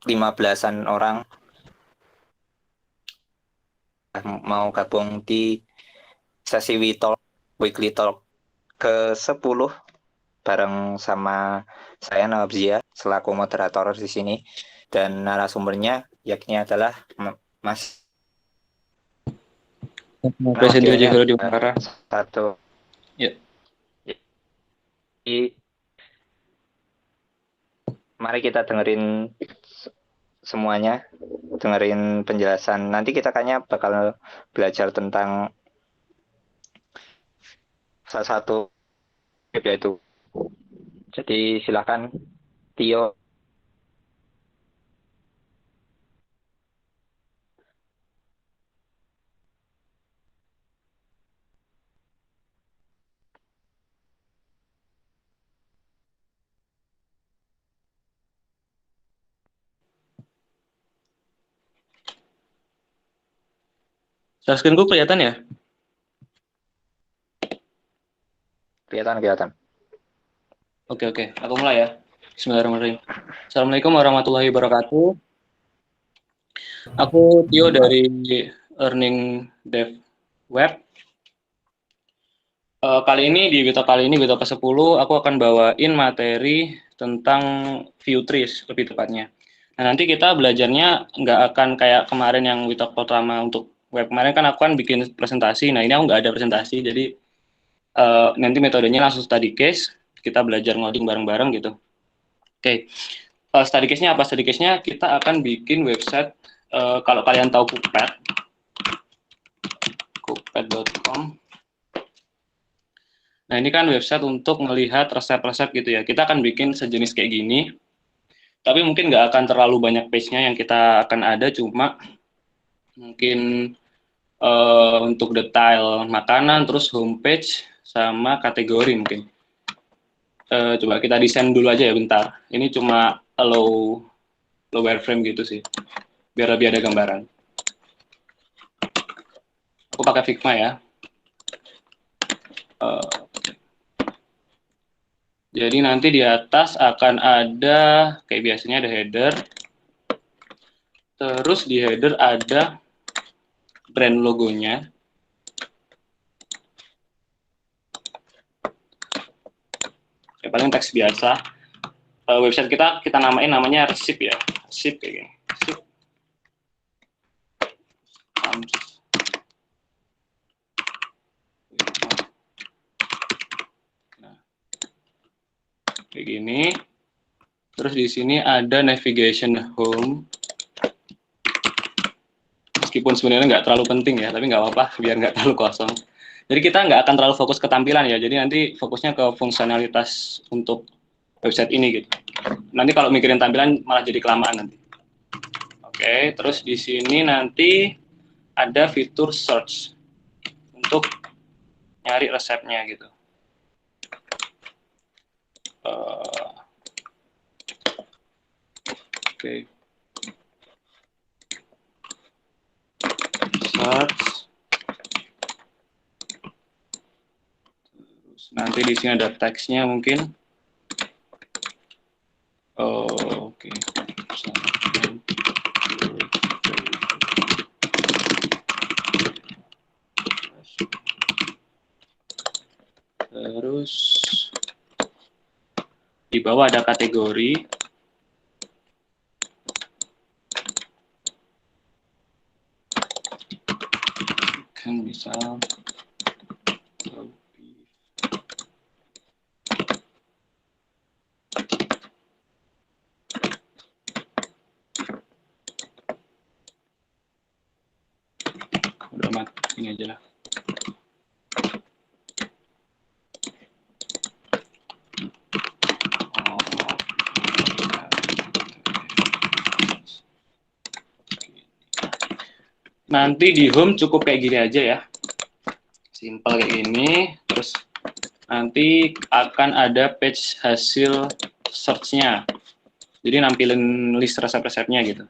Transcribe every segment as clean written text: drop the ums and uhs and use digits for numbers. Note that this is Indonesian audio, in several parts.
15-an orang mau gabung di sesi Weekly Talk ke-10 bareng sama saya Nabzia selaku moderator di sini dan narasumbernya yakni adalah Mas. Nama Presiden dionya Jiholo Diwangara. satu. Ya. Jadi, mari kita dengerin semuanya, dengerin penjelasan. Nanti kita kayaknya bakal belajar tentang salah satu yaitu. Jadi silakan Tio. Share screen-ku kelihatan ya? Kelihatan. Oke. Aku mulai ya. Bismillahirrahmanirrahim. Assalamualaikum warahmatullahi wabarakatuh. Aku Tio dari Earning Dev Web. Kali ini di video ke-10 aku akan bawain materi tentang view trees lebih tepatnya. Nah, nanti kita belajarnya nggak akan kayak kemarin yang video pertama untuk web. Kemarin kan aku kan bikin presentasi. Nah, ini aku nggak ada presentasi, jadi nanti metodenya langsung study case. Kita belajar ngoding bareng-bareng gitu. Oke. Study case-nya apa? Study case-nya kita akan bikin website. Kalau kalian tahu cookpad.com. Nah, ini kan website untuk melihat resep-resep gitu ya. Kita akan bikin sejenis kayak gini, tapi mungkin nggak akan terlalu banyak page-nya yang kita akan ada, cuma mungkin untuk detail makanan, terus homepage, sama kategori mungkin. Coba kita desain dulu aja ya bentar. Ini cuma low wireframe gitu sih, biar lebih ada gambaran. Aku pakai Figma ya. Jadi nanti di atas akan ada, kayak biasanya ada header. Terus di header ada brand logonya. Ya, paling teks biasa. Website kita namanya Resip ya. Resip kayak gini. Resip. Nah, kayak gini. Terus di sini ada navigation home. Meskipun sebenarnya nggak terlalu penting ya, tapi nggak apa-apa biar nggak terlalu kosong. Jadi kita nggak akan terlalu fokus ke tampilan ya. Jadi nanti fokusnya ke fungsionalitas untuk website ini gitu. Nanti kalau mikirin tampilan malah jadi kelamaan nanti. Oke, terus di sini nanti ada fitur search untuk nyari resepnya gitu. Oke. Search. Terus nanti di sini ada teksnya mungkin. Oke. Terus di bawah ada kategori. Kan misal udah mati ini aja lah. Nanti di home cukup kayak gini aja ya. Simple kayak gini. Terus nanti akan ada page hasil search-nya. Jadi nampilin list resep-resepnya gitu.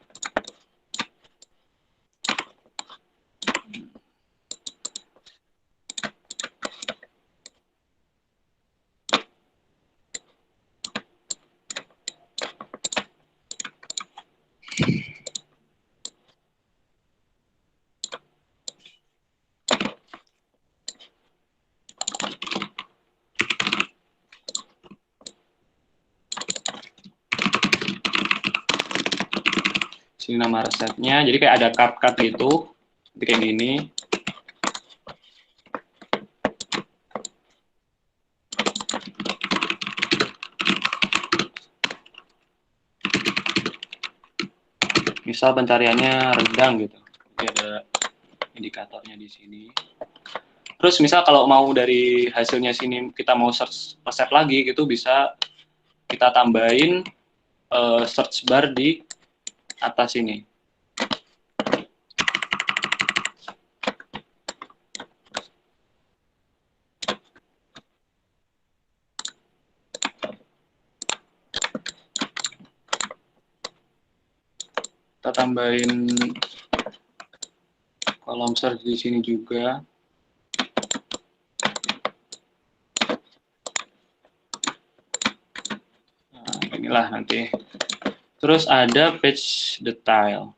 Sini nama resepnya, jadi kayak ada cut gitu, kayak gini. Misal pencariannya rendang gitu, jadi ada indikatornya di sini. Terus misal kalau mau dari hasilnya sini kita mau search resep lagi gitu, bisa kita tambahin search bar di atas ini. Kita tambahin kolom search di sini juga. Nah, inilah nanti. Terus ada page detail.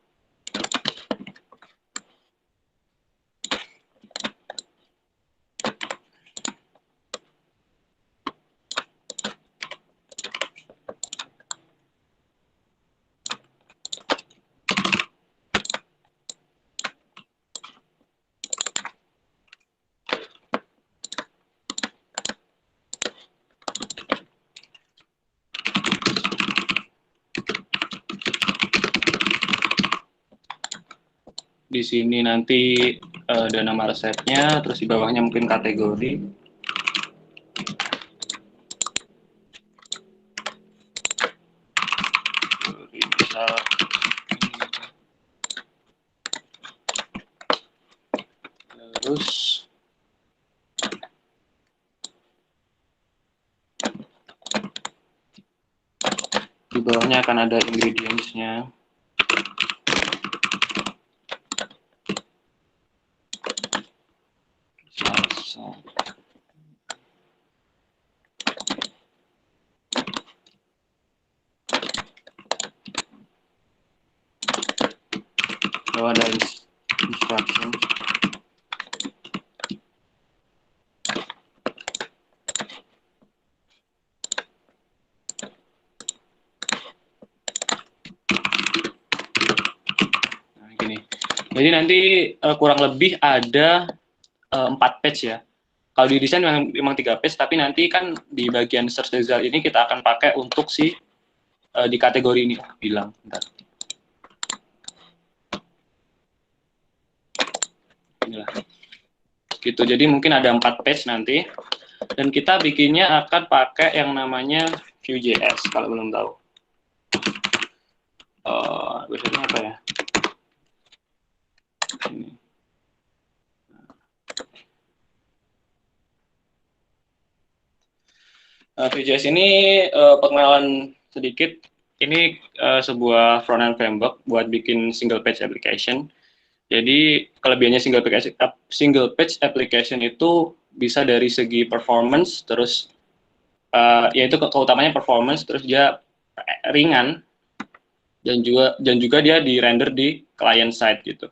Di sini nanti ada nama resepnya, terus di bawahnya mungkin kategori. Misal terus di bawahnya akan ada ingredients-nya. Bahwa ada instruction. Nah, gini. Jadi nanti kurang lebih ada 4 page ya. Kalau di desain memang 3 page, tapi nanti kan di bagian search result ini kita akan pakai untuk di kategori ini. Bilang, bentar. Inilah. Gitu, jadi mungkin ada 4 page nanti. Dan kita bikinnya akan pakai yang namanya Vue.js, kalau belum tahu. Biasanya apa ya? Ini. Vue.js ini pengenalan sedikit. Ini sebuah front-end framework buat bikin single page application. Jadi kelebihannya single page application itu bisa dari segi performance, terus yaitu keutamanya performance, terus dia ringan dan juga dia di render di client side gitu.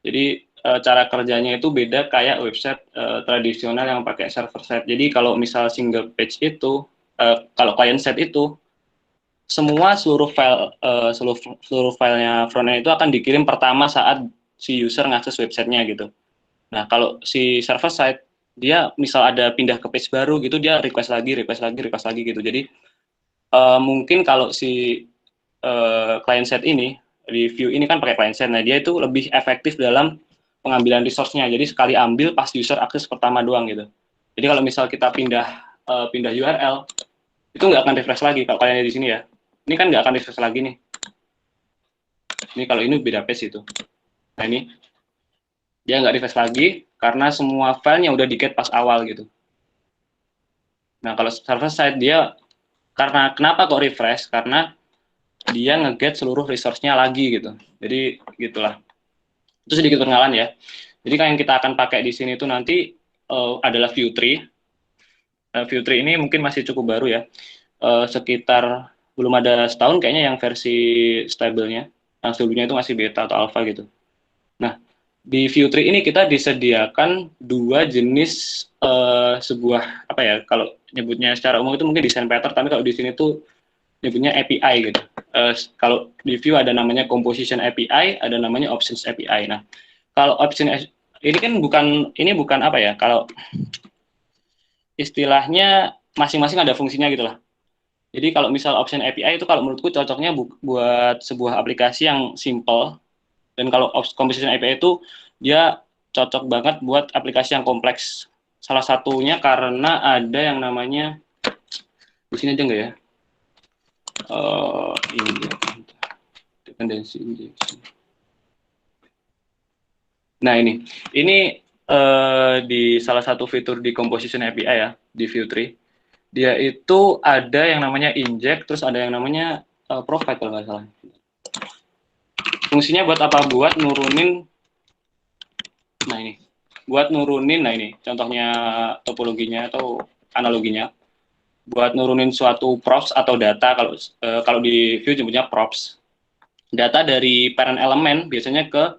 Jadi cara kerjanya itu beda kayak website tradisional yang pakai server side. Jadi kalau misal single page itu, kalau client side itu semua seluruh filenya frontend itu akan dikirim pertama saat si user ngakses websitenya gitu. Nah kalau si server side dia misal ada pindah ke page baru gitu, dia request lagi gitu. Jadi mungkin kalau si client side ini review ini kan pakai client side, nah dia itu lebih efektif dalam pengambilan resource-nya. Jadi sekali ambil pas user akses pertama doang gitu. Jadi kalau misal kita pindah URL itu nggak akan refresh lagi kalau kalian di sini ya. Ini kan nggak akan refresh lagi nih. Ini kalau ini beda page itu. Nah ini dia nggak refresh lagi karena semua filenya udah di-get pas awal gitu. Nah kalau server side dia kenapa kok refresh? Karena dia nge-get seluruh resource-nya lagi gitu. Jadi gitulah. Itu sedikit perkenalan ya. Jadi yang kita akan pakai di sini itu nanti adalah Vue 3. Vue 3 ini mungkin masih cukup baru ya. Sekitar belum ada setahun kayaknya yang versi stabilnya. Yang sebelumnya itu masih beta atau alpha gitu. Nah, di Vue 3 ini kita disediakan dua jenis sebuah apa ya, kalau nyebutnya secara umum itu mungkin design pattern, tapi kalau di sini tuh nyebutnya API gitu. Kalau di Vue ada namanya composition API, ada namanya options API. Nah, kalau option ini kan bukan apa ya, kalau istilahnya masing-masing ada fungsinya gitu lah. Jadi kalau misal option API itu kalau menurutku cocoknya buat sebuah aplikasi yang simple, dan kalau composition API itu dia cocok banget buat aplikasi yang kompleks. Salah satunya karena ada yang namanya, di sini aja nggak ya? Ini dia, dependency injection. Nah ini di salah satu fitur di composition API ya, di Vue 3, dia itu ada yang namanya inject, terus ada yang namanya provide kalau nggak salah. Fungsinya buat apa? Buat nurunin, nah ini contohnya topologinya atau analoginya, buat nurunin suatu props atau data, kalau di Vue sebutnya props, data dari parent elemen biasanya ke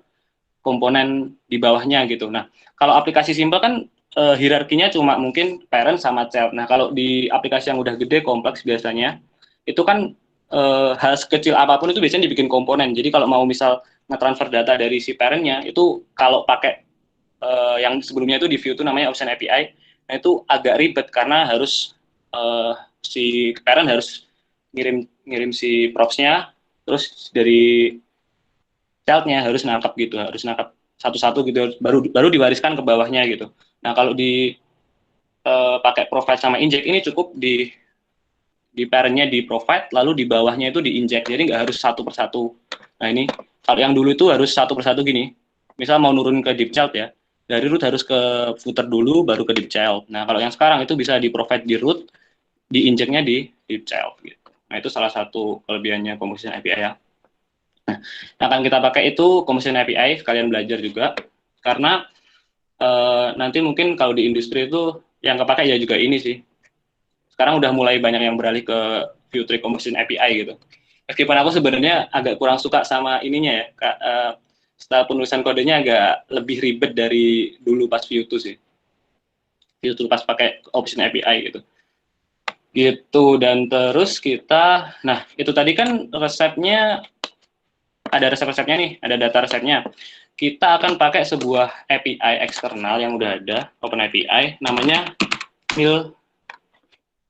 komponen di bawahnya gitu. Nah, kalau aplikasi simpel kan hierarkinya cuma mungkin parent sama child. Nah, kalau di aplikasi yang udah gede kompleks biasanya itu kan hal sekecil apapun itu biasanya dibikin komponen. Jadi kalau mau misal nge-transfer data dari si parentnya itu, kalau pakai yang sebelumnya itu di Vue itu namanya option API, nah itu agak ribet karena harus si parent harus ngirim si props-nya, terus dari child-nya harus nangkap satu-satu gitu, baru diwariskan ke bawahnya gitu. Nah, kalau di pakai provide sama inject ini cukup di parent-nya di provide, lalu di bawahnya itu di inject, jadi nggak harus satu persatu. Nah ini, kalau yang dulu itu harus satu persatu gini, misal mau nurun ke deep child ya, dari root harus ke footer dulu, baru ke deep child. Nah kalau yang sekarang itu bisa di provide di root, di inject-nya di deep child gitu. Nah itu salah satu kelebihannya composition API ya. Nah, yang akan kita pakai itu composition API, kalian belajar juga, karena nanti mungkin kalau di industri itu yang kepake ya juga ini sih. Sekarang udah mulai banyak yang beralih ke Vue 3 Composition API gitu. Meskipun aku sebenarnya agak kurang suka sama ininya ya, setelah penulisan kodenya agak lebih ribet dari dulu pas Vue 2 sih. Vue 2 pas pakai Option API gitu. Gitu, dan terus kita, nah itu tadi kan resepnya, ada resep-resepnya nih, ada data resepnya. Kita akan pakai sebuah API eksternal yang udah ada, Open API, namanya Mill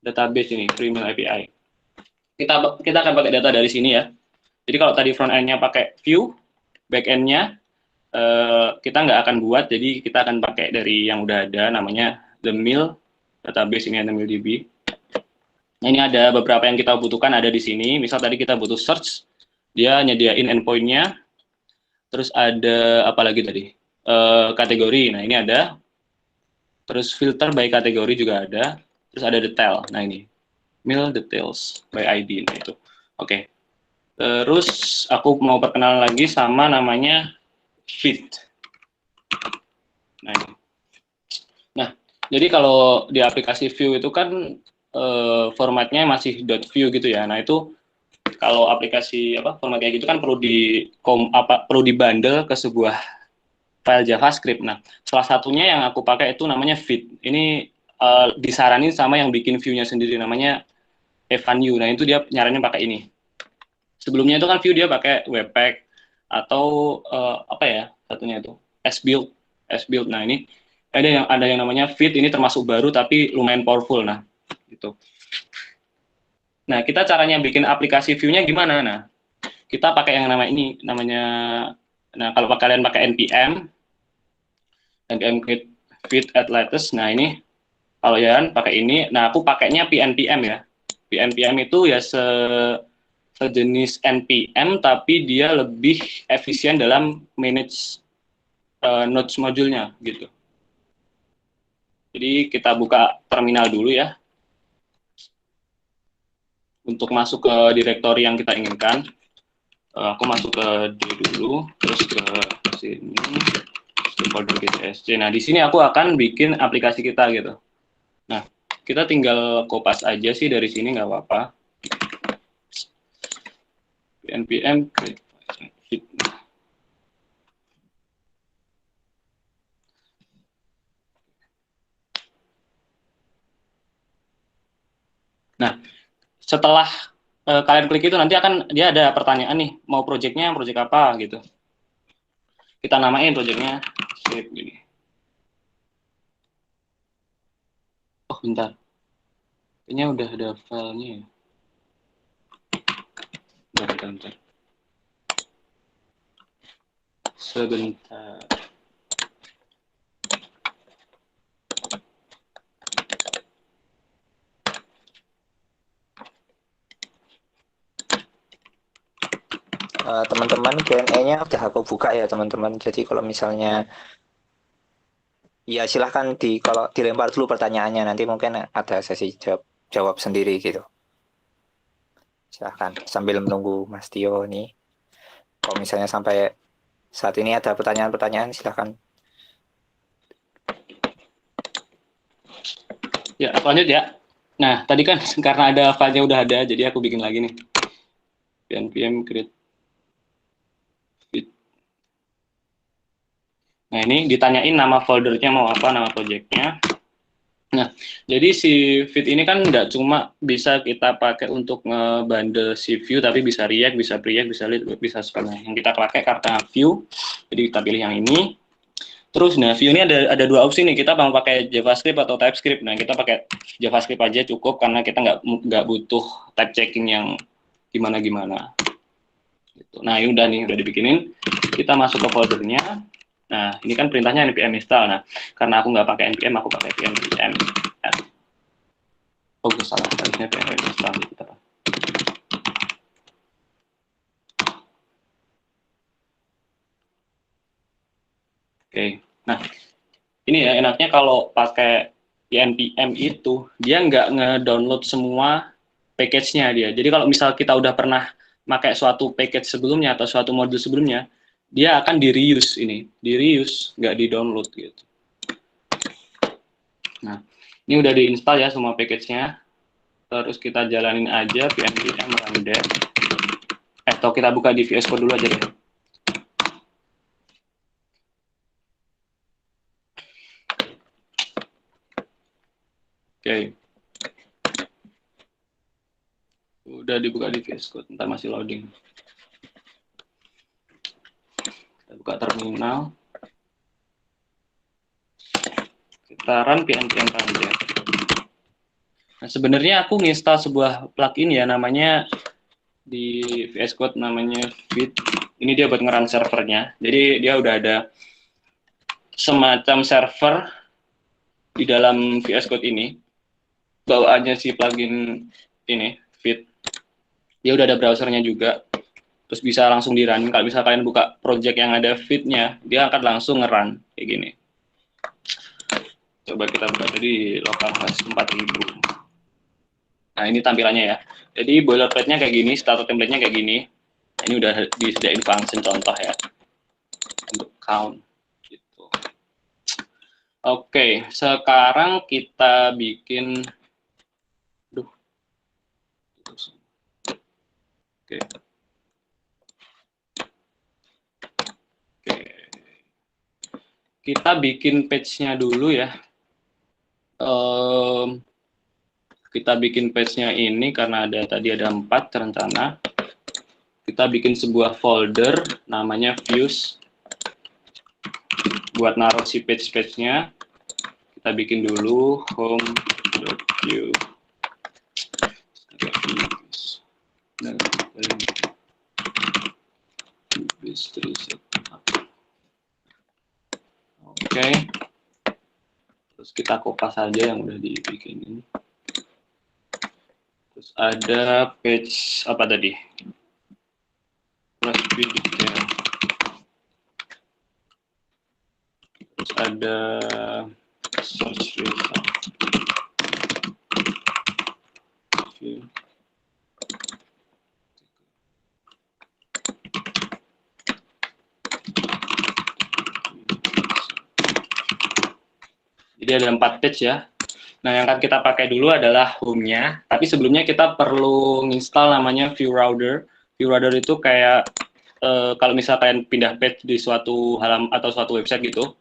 Database ini, Free Mill API. Kita akan pakai data dari sini ya. Jadi kalau tadi front end-nya pakai Vue, back end-nya kita nggak akan buat, jadi kita akan pakai dari yang udah ada, namanya the mill database, ini ada MillDB. Nah, ini ada beberapa yang kita butuhkan ada di sini. Misal tadi kita butuh search, dia nyediain endpoint-nya. Terus ada apa lagi tadi? Kategori. Nah, ini ada. Terus filter by kategori juga ada. Terus ada detail. Nah, ini mill details by ID. Nah, itu. Oke. Terus aku mau perkenalan lagi sama namanya feed. Nah, ini. Nah, jadi kalau di aplikasi Vue itu kan formatnya masih .vue gitu ya. Nah, itu kalau aplikasi format kayak gitu kan perlu dibundle ke sebuah file JavaScript. Nah, salah satunya yang aku pakai itu namanya feed. Ini disaranin sama yang bikin Vue-nya sendiri, namanya Evan Yu. Nah, itu dia nyaranin pakai ini. Sebelumnya itu kan Vue dia pakai Webpack atau apa ya satunya itu, S-Build. Nah, ini ada yang namanya feed, ini termasuk baru tapi lumayan powerful. Nah, gitu. Nah, kita caranya bikin aplikasi Vue-nya gimana? Nah, kita pakai yang namanya, nah kalau kalian pakai npm feed at latest, nah ini kalau ya pakai ini, nah aku pakainya pnpm ya. pnpm itu ya sejenis npm, tapi dia lebih efisien dalam manage nodes modulnya gitu. Jadi kita buka terminal dulu ya, untuk masuk ke direktori yang kita inginkan. Aku masuk ke D dulu, terus ke sini, ke folder GTSC. Nah, di sini aku akan bikin aplikasi kita gitu. Nah, kita tinggal kopas aja sih dari sini, nggak apa-apa. npm create feed. Nah, setelah kalian klik itu nanti akan dia ada pertanyaan nih, mau project apa gitu. Kita namain projectnya shape gini. Oh, bentar. Kayaknya udah ada filenya ya. Bentar. Sebentar. Teman-teman Q&A-nya udah aku buka ya teman-teman. Jadi kalau misalnya ya silahkan kalau dilempar dulu pertanyaannya, nanti mungkin ada sesi jawab sendiri gitu. Silahkan sambil menunggu Mas Tio nih. Kalau misalnya sampai saat ini ada pertanyaan-pertanyaan, silahkan. Ya, lanjut ya. Nah, tadi kan karena ada filenya udah ada, jadi aku bikin lagi nih. npm create feed. Nah, ini ditanyain nama foldernya mau apa, nama projectnya. Nah, jadi si feed ini kan nggak cuma bisa kita pakai untuk ngebundle si view, tapi bisa React, bisa Preact, bisa Lead, bisa semuanya. Yang kita pakai karena view, jadi kita pilih yang ini. Terus, nah view ini ada dua opsi nih, kita mau pakai JavaScript atau TypeScript. Nah, kita pakai JavaScript aja cukup karena kita nggak butuh type checking yang gimana-gimana. Gitu. Nah, ini udah dibikinin. Kita masuk ke foldernya. Nah, ini kan perintahnya npm install. Nah, karena aku nggak pakai npm, aku pakai npm. Oh, gue salah. Harusnya npm install. Oke. Nah, ini ya enaknya kalau pakai npm itu, dia nggak nge-download semua package-nya dia. Jadi kalau misal kita udah pernah pakai suatu package sebelumnya atau suatu modul sebelumnya, dia akan di-reuse ini. Di-reuse, nggak di-download gitu. Nah, ini udah di-install ya semua package-nya. Terus kita jalanin aja npm run dev. Atau kita buka di VS Code dulu aja deh. Oke. Udah dibuka di VS Code, ntar masih loading. Kita buka terminal. Kita run npm run dev. Nah, sebenarnya aku nginstal sebuah plugin ya, namanya di VS Code namanya Feed. Ini dia buat ngeran servernya. Jadi dia udah ada semacam server di dalam VS Code ini. Bawaannya si plugin ini, Feed. Dia udah ada browsernya juga. Terus bisa langsung di-run. Kalau bisa kalian buka project yang ada feed-nya, dia akan langsung nge-run kayak gini. Coba kita buka tadi localhost 4000. Nah, ini tampilannya ya. Jadi boilerplate-nya kayak gini, starter template-nya kayak gini. Nah, ini udah disediain function contoh ya. Untuk count. Gitu. Oke, sekarang kita bikin... Oke. Kita bikin page-nya dulu ya. Kita bikin page-nya ini karena tadi ada 4 rencana. Kita bikin sebuah folder namanya views. Buat naruh si page-nya. Kita bikin dulu home.view. Oke. Terus kita kopas saja yang udah dibikinin. Terus ada page apa tadi? Plus detail. Terus ada search result. Jadi ada 4 page ya. Nah, yang akan kita pakai dulu adalah home-nya. Tapi sebelumnya kita perlu install namanya view router. View router itu kayak kalau misal kalian pindah page di suatu halaman atau suatu website gitu.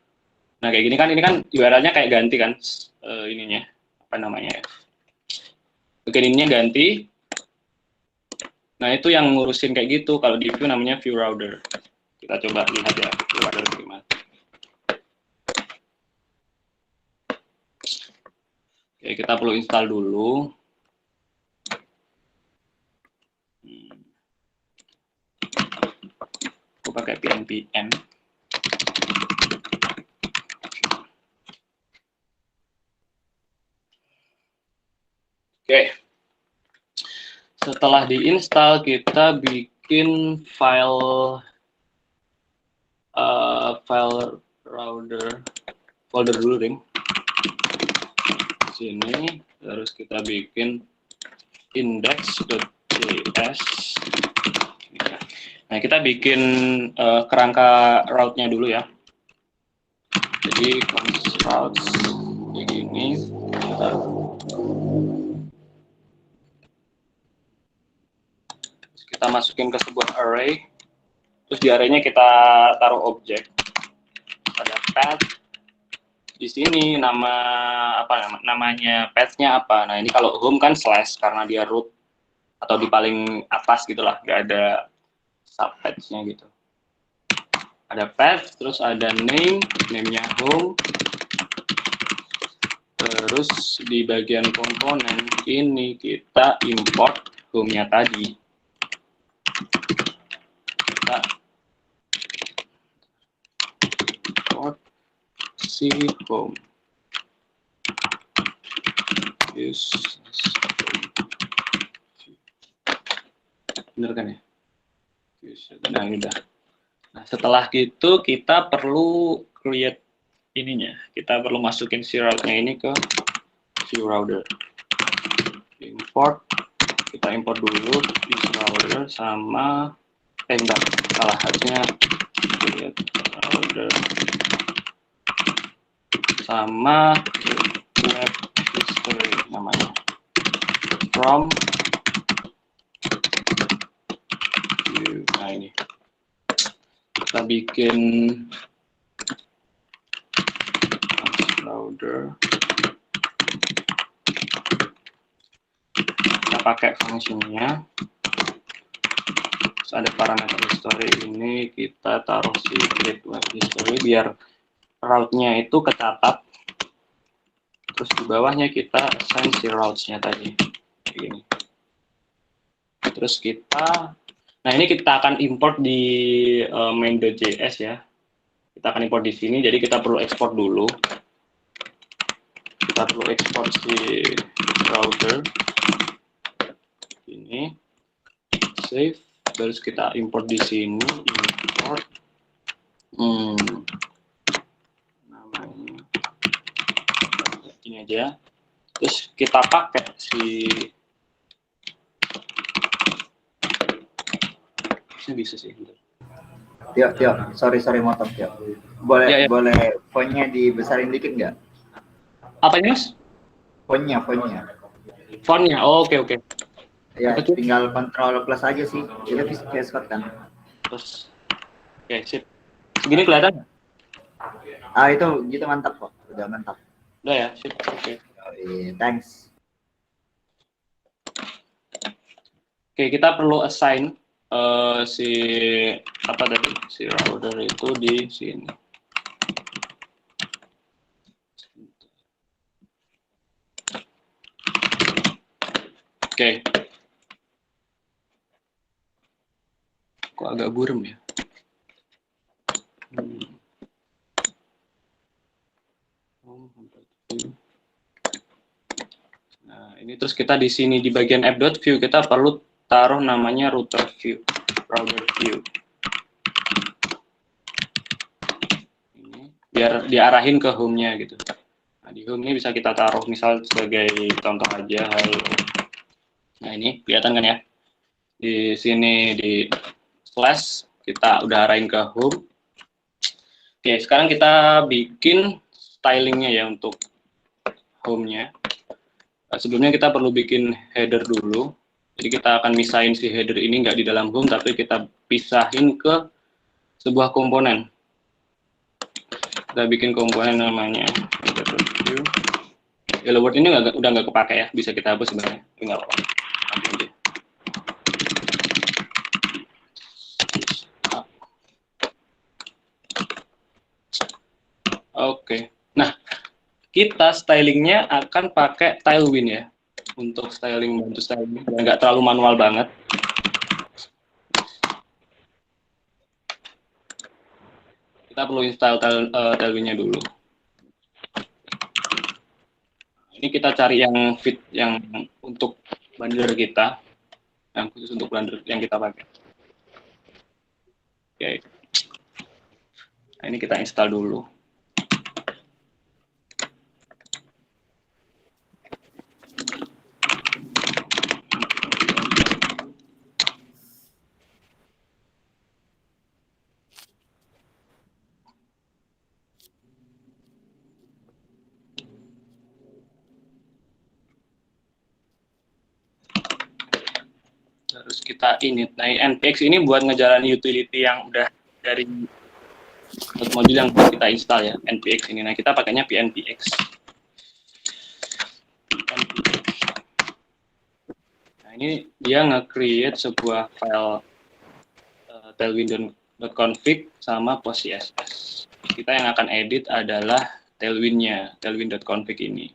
Nah kayak gini kan, ini kan URL-nya kayak ganti kan, ininya apa namanya ya? Bagian ininya ganti. Nah itu yang ngurusin kayak gitu. Kalau di view namanya view router. Kita coba lihat ya view router gimana. Oke, kita perlu install dulu. Aku pakai PNPN. Oke. Setelah diinstal, kita bikin file router folder dulu, Ring. Sini, terus kita bikin index.js. Nah, kita bikin kerangka route-nya dulu ya. Jadi const routes begini. Kita masukin ke sebuah array. Terus di array-nya kita taruh objek. Ada path. Di sini namanya path-nya apa? Nah, ini kalau home kan slash karena dia root atau di paling atas gitulah, nggak ada subpath-nya gitu. Ada path, terus ada name-nya home. Terus di bagian komponen ini kita import home-nya tadi. Kita import si home. Bener kan ya? Nah, ini udah. Nah, setelah gitu kita perlu create ininya. Kita perlu masukin si route-nya ini ke view router. Import. Kita import dulu view router sama enggak, salah harusnya create router sama web history namanya. From view. Nah, ini. Kita bikin router. Kita pakai fungsinya. Terus ada parameter history ini kita taruh si create web history biar route-nya itu kecatat. Terus di bawahnya kita assign si routes-nya tadi. Kayak gini. Terus kita nah ini kita akan import di main.js ya. Kita akan import di sini, jadi kita perlu ekspor dulu. Kita perlu ekspor si router. Ini save, terus kita import di sini, import namanya ini aja. Terus kita pakai si bisa sih. Tio, sorry motong Tio. Boleh Ya. boleh fontnya dibesarin dikit nggak? Apa ini Mas? Fontnya. Fontnya, oh, oke. Ya, tinggal Ctrl plus aja sih. Itu bisa shortcut kan. Terus, oke, sip. Segini kelihatan? Itu gitu mantap kok. Udah mantap. Udah ya, sip. Oke. Thanks. Oke, kita perlu assign si router itu di sini. Oke. Kok agak buram ya? Nah, ini terus kita di sini di bagian app.view kita perlu taruh namanya router view. Ini biar diarahin ke home-nya gitu. Nah, di home ini bisa kita taruh misal sebagai contoh aja halo. Nah, ini kelihatan kan ya? Di sini di slash kita udah arahin ke home. Oke, sekarang kita bikin stylingnya ya untuk home-nya. Sebelumnya kita perlu bikin header dulu. Jadi kita akan misahin si header ini nggak di dalam home, tapi kita pisahin ke sebuah komponen. Kita bikin komponen namanya header.view. Hello World ini udah nggak kepake ya, bisa kita hapus sebenarnya, tapi nggak apa-apa. Oke, nah kita stylingnya akan pakai Tailwind ya, untuk styling, bantu styling, nggak terlalu manual banget. Kita perlu install Tailwind-nya dulu. Ini kita cari yang fit yang untuk bundler kita, yang khusus untuk bundler yang kita pakai. Oke, nah, ini kita install dulu. Terus kita init. Nah, npx ini buat ngejalan utility yang udah dari modul yang kita install ya, npx ini. Nah, kita pakainya pnpx. Nah, ini dia nge-create sebuah file tailwind.config sama post css. Kita yang akan edit adalah tailwind-nya, tailwind.config ini.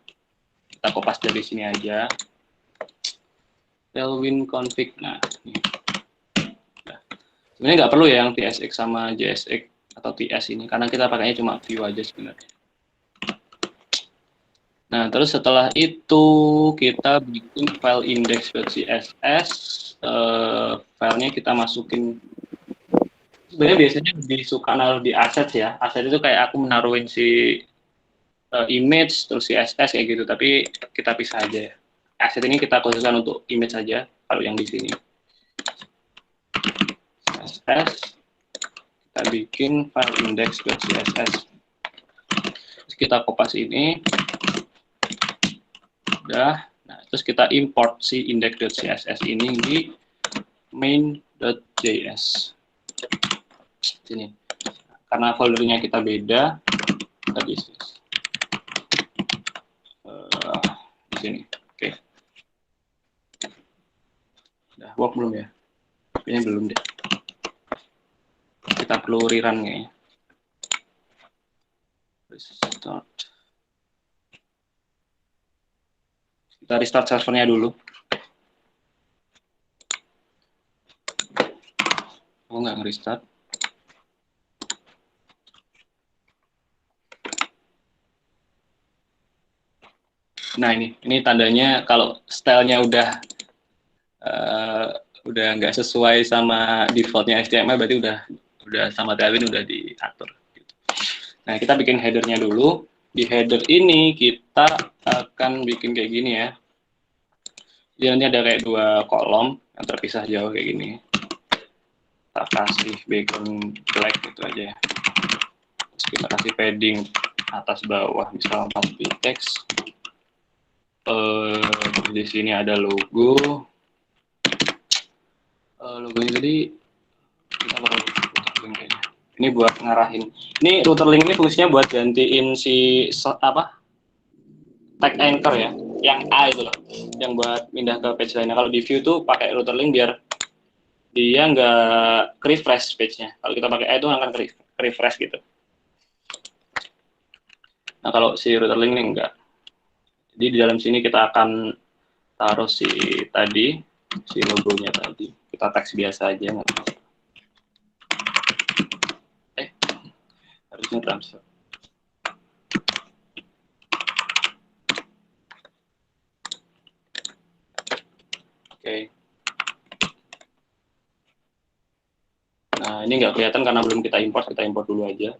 Kita kopas dari sini aja. Tailwind config. Nah, ini. Nah, sebenarnya nggak perlu ya yang tsx sama jsx atau ts ini, karena kita pakainya cuma view aja sebenarnya. Nah, terus setelah itu kita bikin file index.css. Filenya kita masukin. Sebenarnya biasanya lebih suka naruh di assets ya. Asset itu kayak aku menaruhin si image terus CSS kayak gitu, tapi kita pisah aja ya. Asset ini kita khususkan untuk image saja, kalau yang di sini. CSS, kita bikin file index.css. Terus kita kopas ini. Udah. Nah, terus kita import si index.css ini di main.js. Sini. Karena foldernya kita beda, kita di sini. Oke. Udah work belum ya? Kayaknya belum deh. Kita perlu rerun kayaknya. Restart. Kita restart servernya dulu. Oh, nggak nge-restart. Nah, ini tandanya kalau stylenya udah nggak sesuai sama defaultnya HTML, berarti udah sama Tailwind udah diatur. Gitu. Nah, kita bikin headernya dulu. Di header ini kita akan bikin kayak gini ya. Jadi nanti ada kayak dua kolom yang terpisah jauh kayak gini. Kita kasih background black gitu aja ya. Terus kita kasih padding atas bawah, misalnya 4 pitex. Di sini ada logo. Logonya tadi kita baru router link kayaknya. Ini buat ngarahin. Ini router link ini fungsinya buat gantiin si tag anchor ya, yang A itu loh, yang buat pindah ke page lainnya. Kalau di view tuh pakai router link biar dia nggak refresh page-nya. Kalau kita pakai A itu akan refresh gitu. Nah, kalau si router link ini enggak. Jadi di dalam sini kita akan taruh si logonya tadi. Kita teks biasa aja. Harusnya transfer. Oke. Nah, ini nggak kelihatan karena belum kita import dulu aja.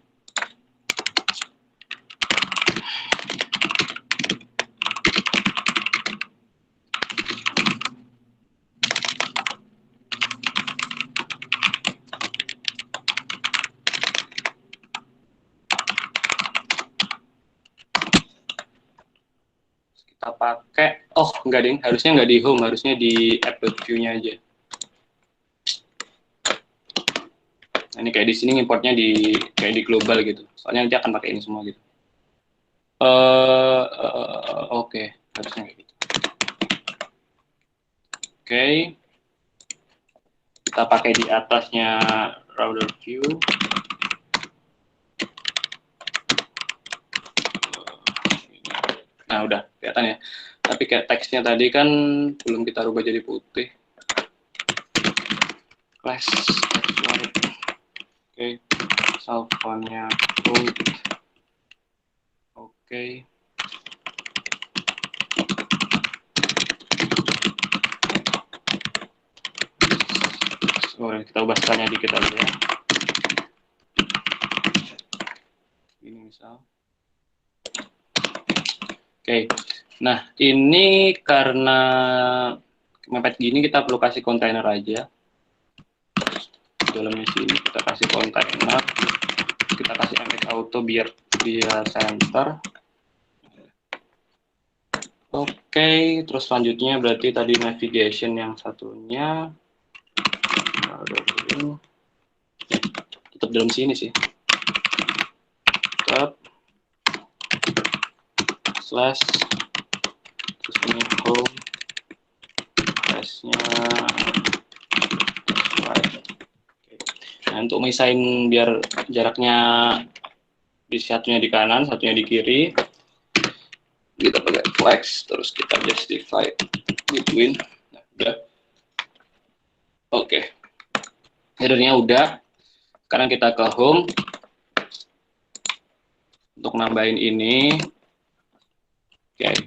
Kita pakai Oh, enggak ding, harusnya nggak di home, harusnya di app.view-nya aja. Nah, ini kayak di sini importnya kayak di global gitu. Soalnya nanti akan pakai ini semua gitu. Oke, harusnya kayak gitu. Oke. Kita pakai di atasnya router view. Nah, udah kelihatan ya. Tapi kayak teksnya tadi kan belum kita rubah jadi putih. Class text white. Oke. Cell phone-nya gold. Oke. Boleh kita ubah stylenya dikit aja ya. Ini misal. Oke. Nah, ini karena mepet gini kita perlu kasih kontainer aja. Dalamnya sini kita kasih kontainer. Kita kasih mx auto biar dia center. Oke, terus selanjutnya berarti tadi navigation yang satunya. Tetap dalam sini sih. Tetap slash terus ini home slashnya. Nah, untuk misahin biar jaraknya di satunya di kanan, satunya di kiri, kita pakai flex, terus kita justify between. Nah, udah. Oke. Headernya udah. Sekarang kita ke home. Untuk nambahin ini. Oke.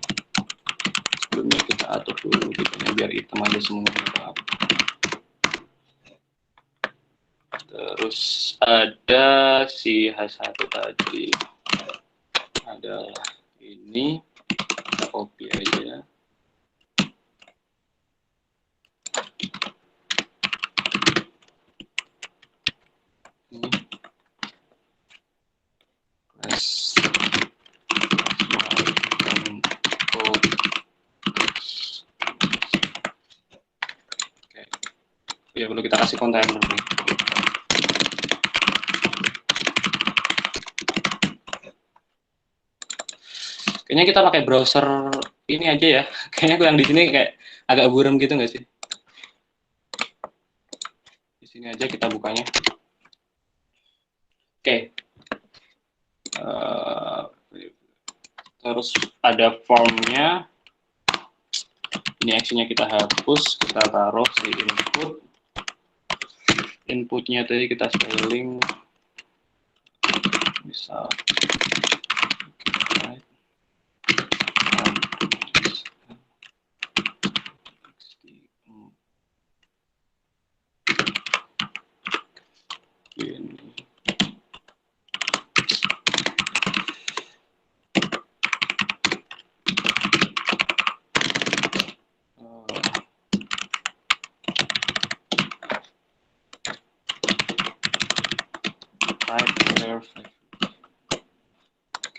Sebelumnya kita atur dulu gitu, biar hitam aja semuanya. Terus ada si H1 tadi. Adalah ini. Kita copy aja. Ya perlu kita kasih kontainer nih. Kayaknya kita pakai browser ini aja ya. Kayaknya yang di sini kayak agak buram gitu nggak sih? Di sini aja kita bukanya. Oke. Terus ada formnya. Ini actionnya kita hapus, kita taruh di input. Inputnya tadi kita spelling. Misal.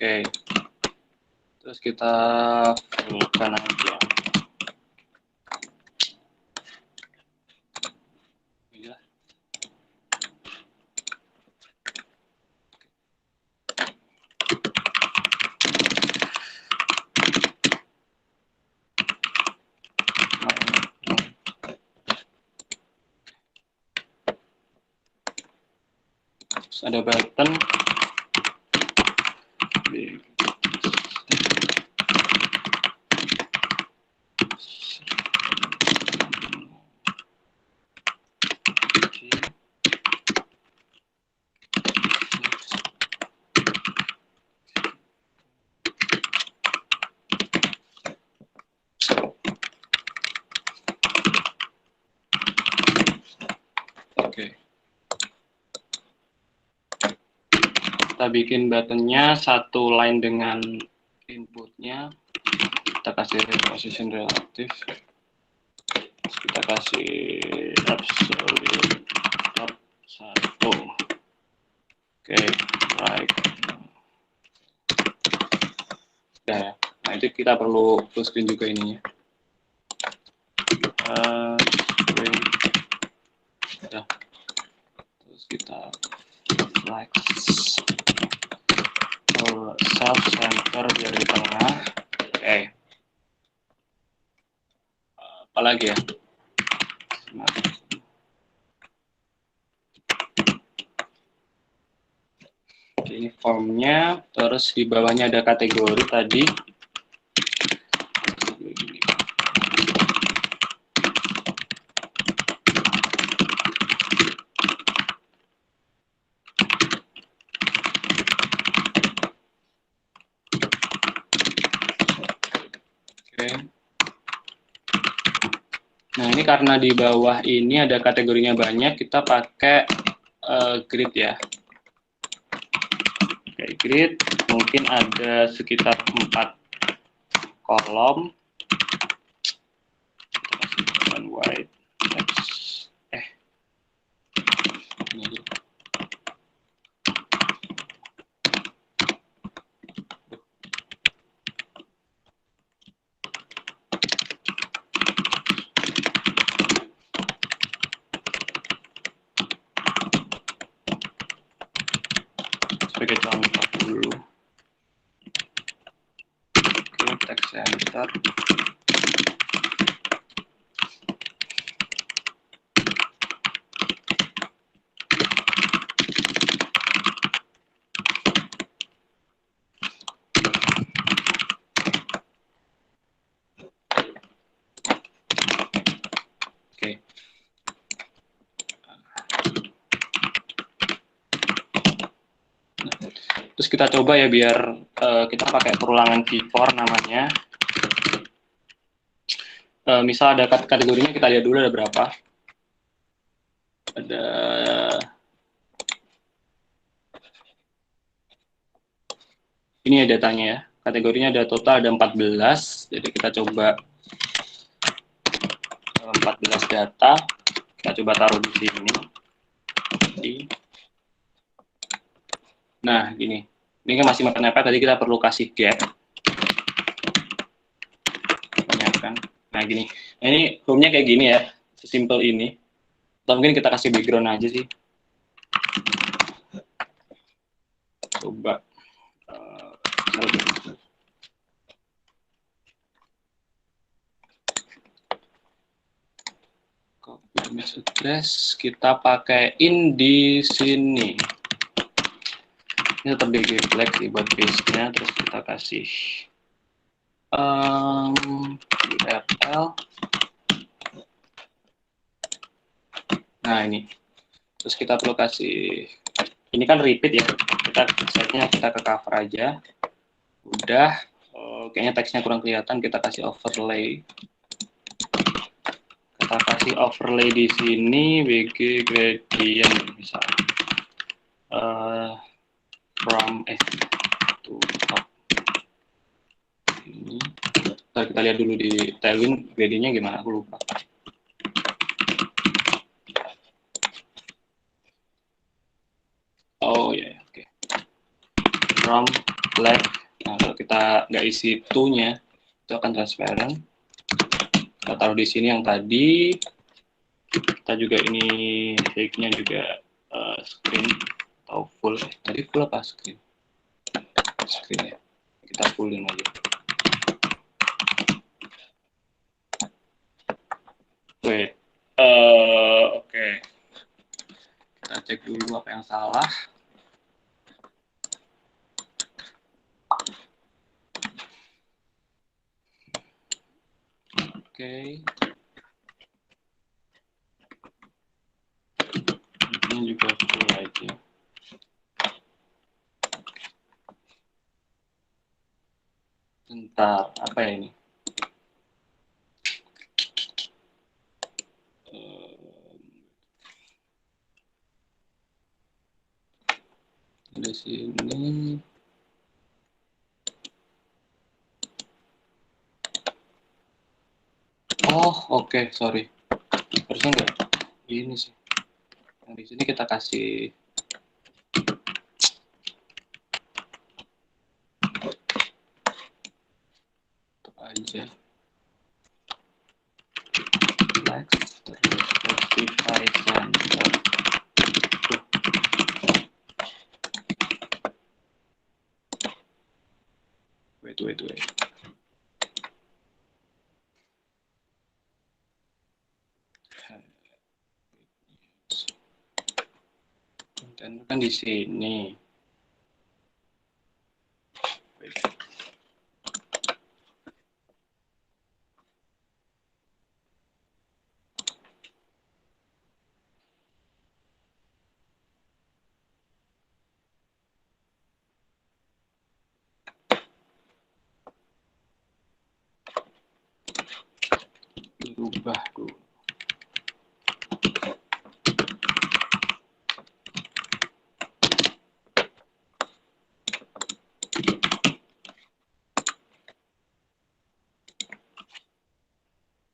Oke. Terus kita fullkan aja. Ya. Terus ada button. Oke. Kita bikin buttonnya satu line dengan inputnya. Kita kasih position relatif. Kita kasih absolute top 1. Oke, right. Udah ya. Nah, itu kita perlu full screen juga ininya. string. Ya. Terus kita flex self center biar di tengah. Oke. Apalagi ya? Oke, ini formnya, terus di bawahnya ada kategori tadi. Oke. Nah, ini karena di bawah ini ada kategorinya banyak, kita pakai grid ya. Oke, grid mungkin ada sekitar 4 kolom. Dan white text. Ini aja. Sebagai contoh dulu. Oke, text center. Oke. Terus kita coba ya biar kita pakai perulangan V4 namanya. Misal ada kategorinya, kita lihat dulu ada berapa. Ada ini ya datanya ya. Kategorinya ada total ada 14. Jadi kita coba 14 data. Kita coba taruh di sini. Nah, gini. Ini kan masih mepet, tadi kita perlu kasih gap. Kan? Nah, gini. Nah, ini home-nya kayak gini ya. Sesimpel ini. Atau mungkin kita kasih background aja sih. Coba. Copy image address. Kita pakaiin di sini. Ini tetap di flag sih buat base-nya, terus kita kasih URL. Nah, ini. Terus kita perlu kasih, ini kan repeat ya, kita setnya kita ke cover aja. Udah, kayaknya teksnya kurang kelihatan, kita kasih overlay. Kita kasih overlay di sini, WG gradient misalnya. From to top. Ini. Ntar kita lihat dulu di Tailwind gradientnya gimana, aku lupa. Oh ya, oke. From left. Nah, kalau kita nggak isi to-nya, itu akan transparent. Kita taruh di sini yang tadi. Kita juga ini height-nya juga screen atau full. Tadi full apa screen? Screen ya. Kita fullin aja. Wait. Oke. Kita cek dulu apa yang salah. Oke. Ini juga full aja. Bentar, apa ya ini? Di sini. Oh, oke, sorry. Harusnya enggak. Ini sih. Yang di sini kita kasih aja. flex rectify center. Wait. Konten kan di sini. Wait. Dirubah dulu.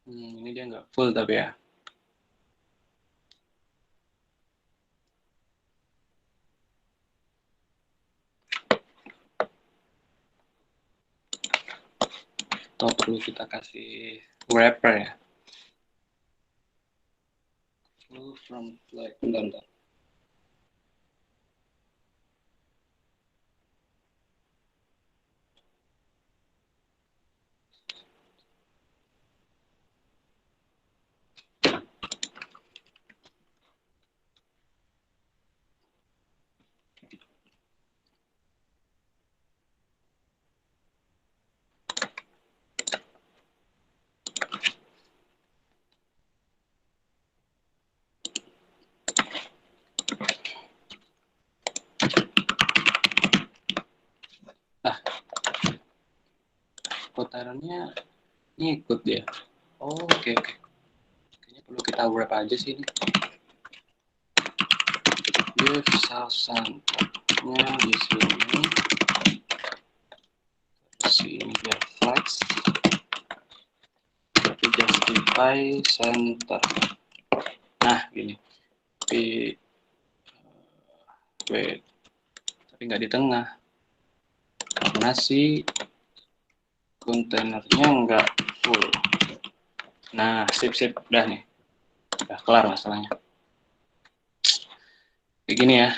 Ini dia nggak full tapi ya. Atau perlu kita kasih wrapper ya. Full from flag. Bentar. Putarannya ngikut dia. Oh, oke. Kayaknya perlu kita wrap aja sih ini. Give center-nya di sini. Sini biar flex. Tapi justify center. Nah, gini. Wait. Tapi nggak di tengah. Karena si kontainernya nggak full. Nah, sip, udah nih. Udah kelar masalahnya. Kayak gini ya.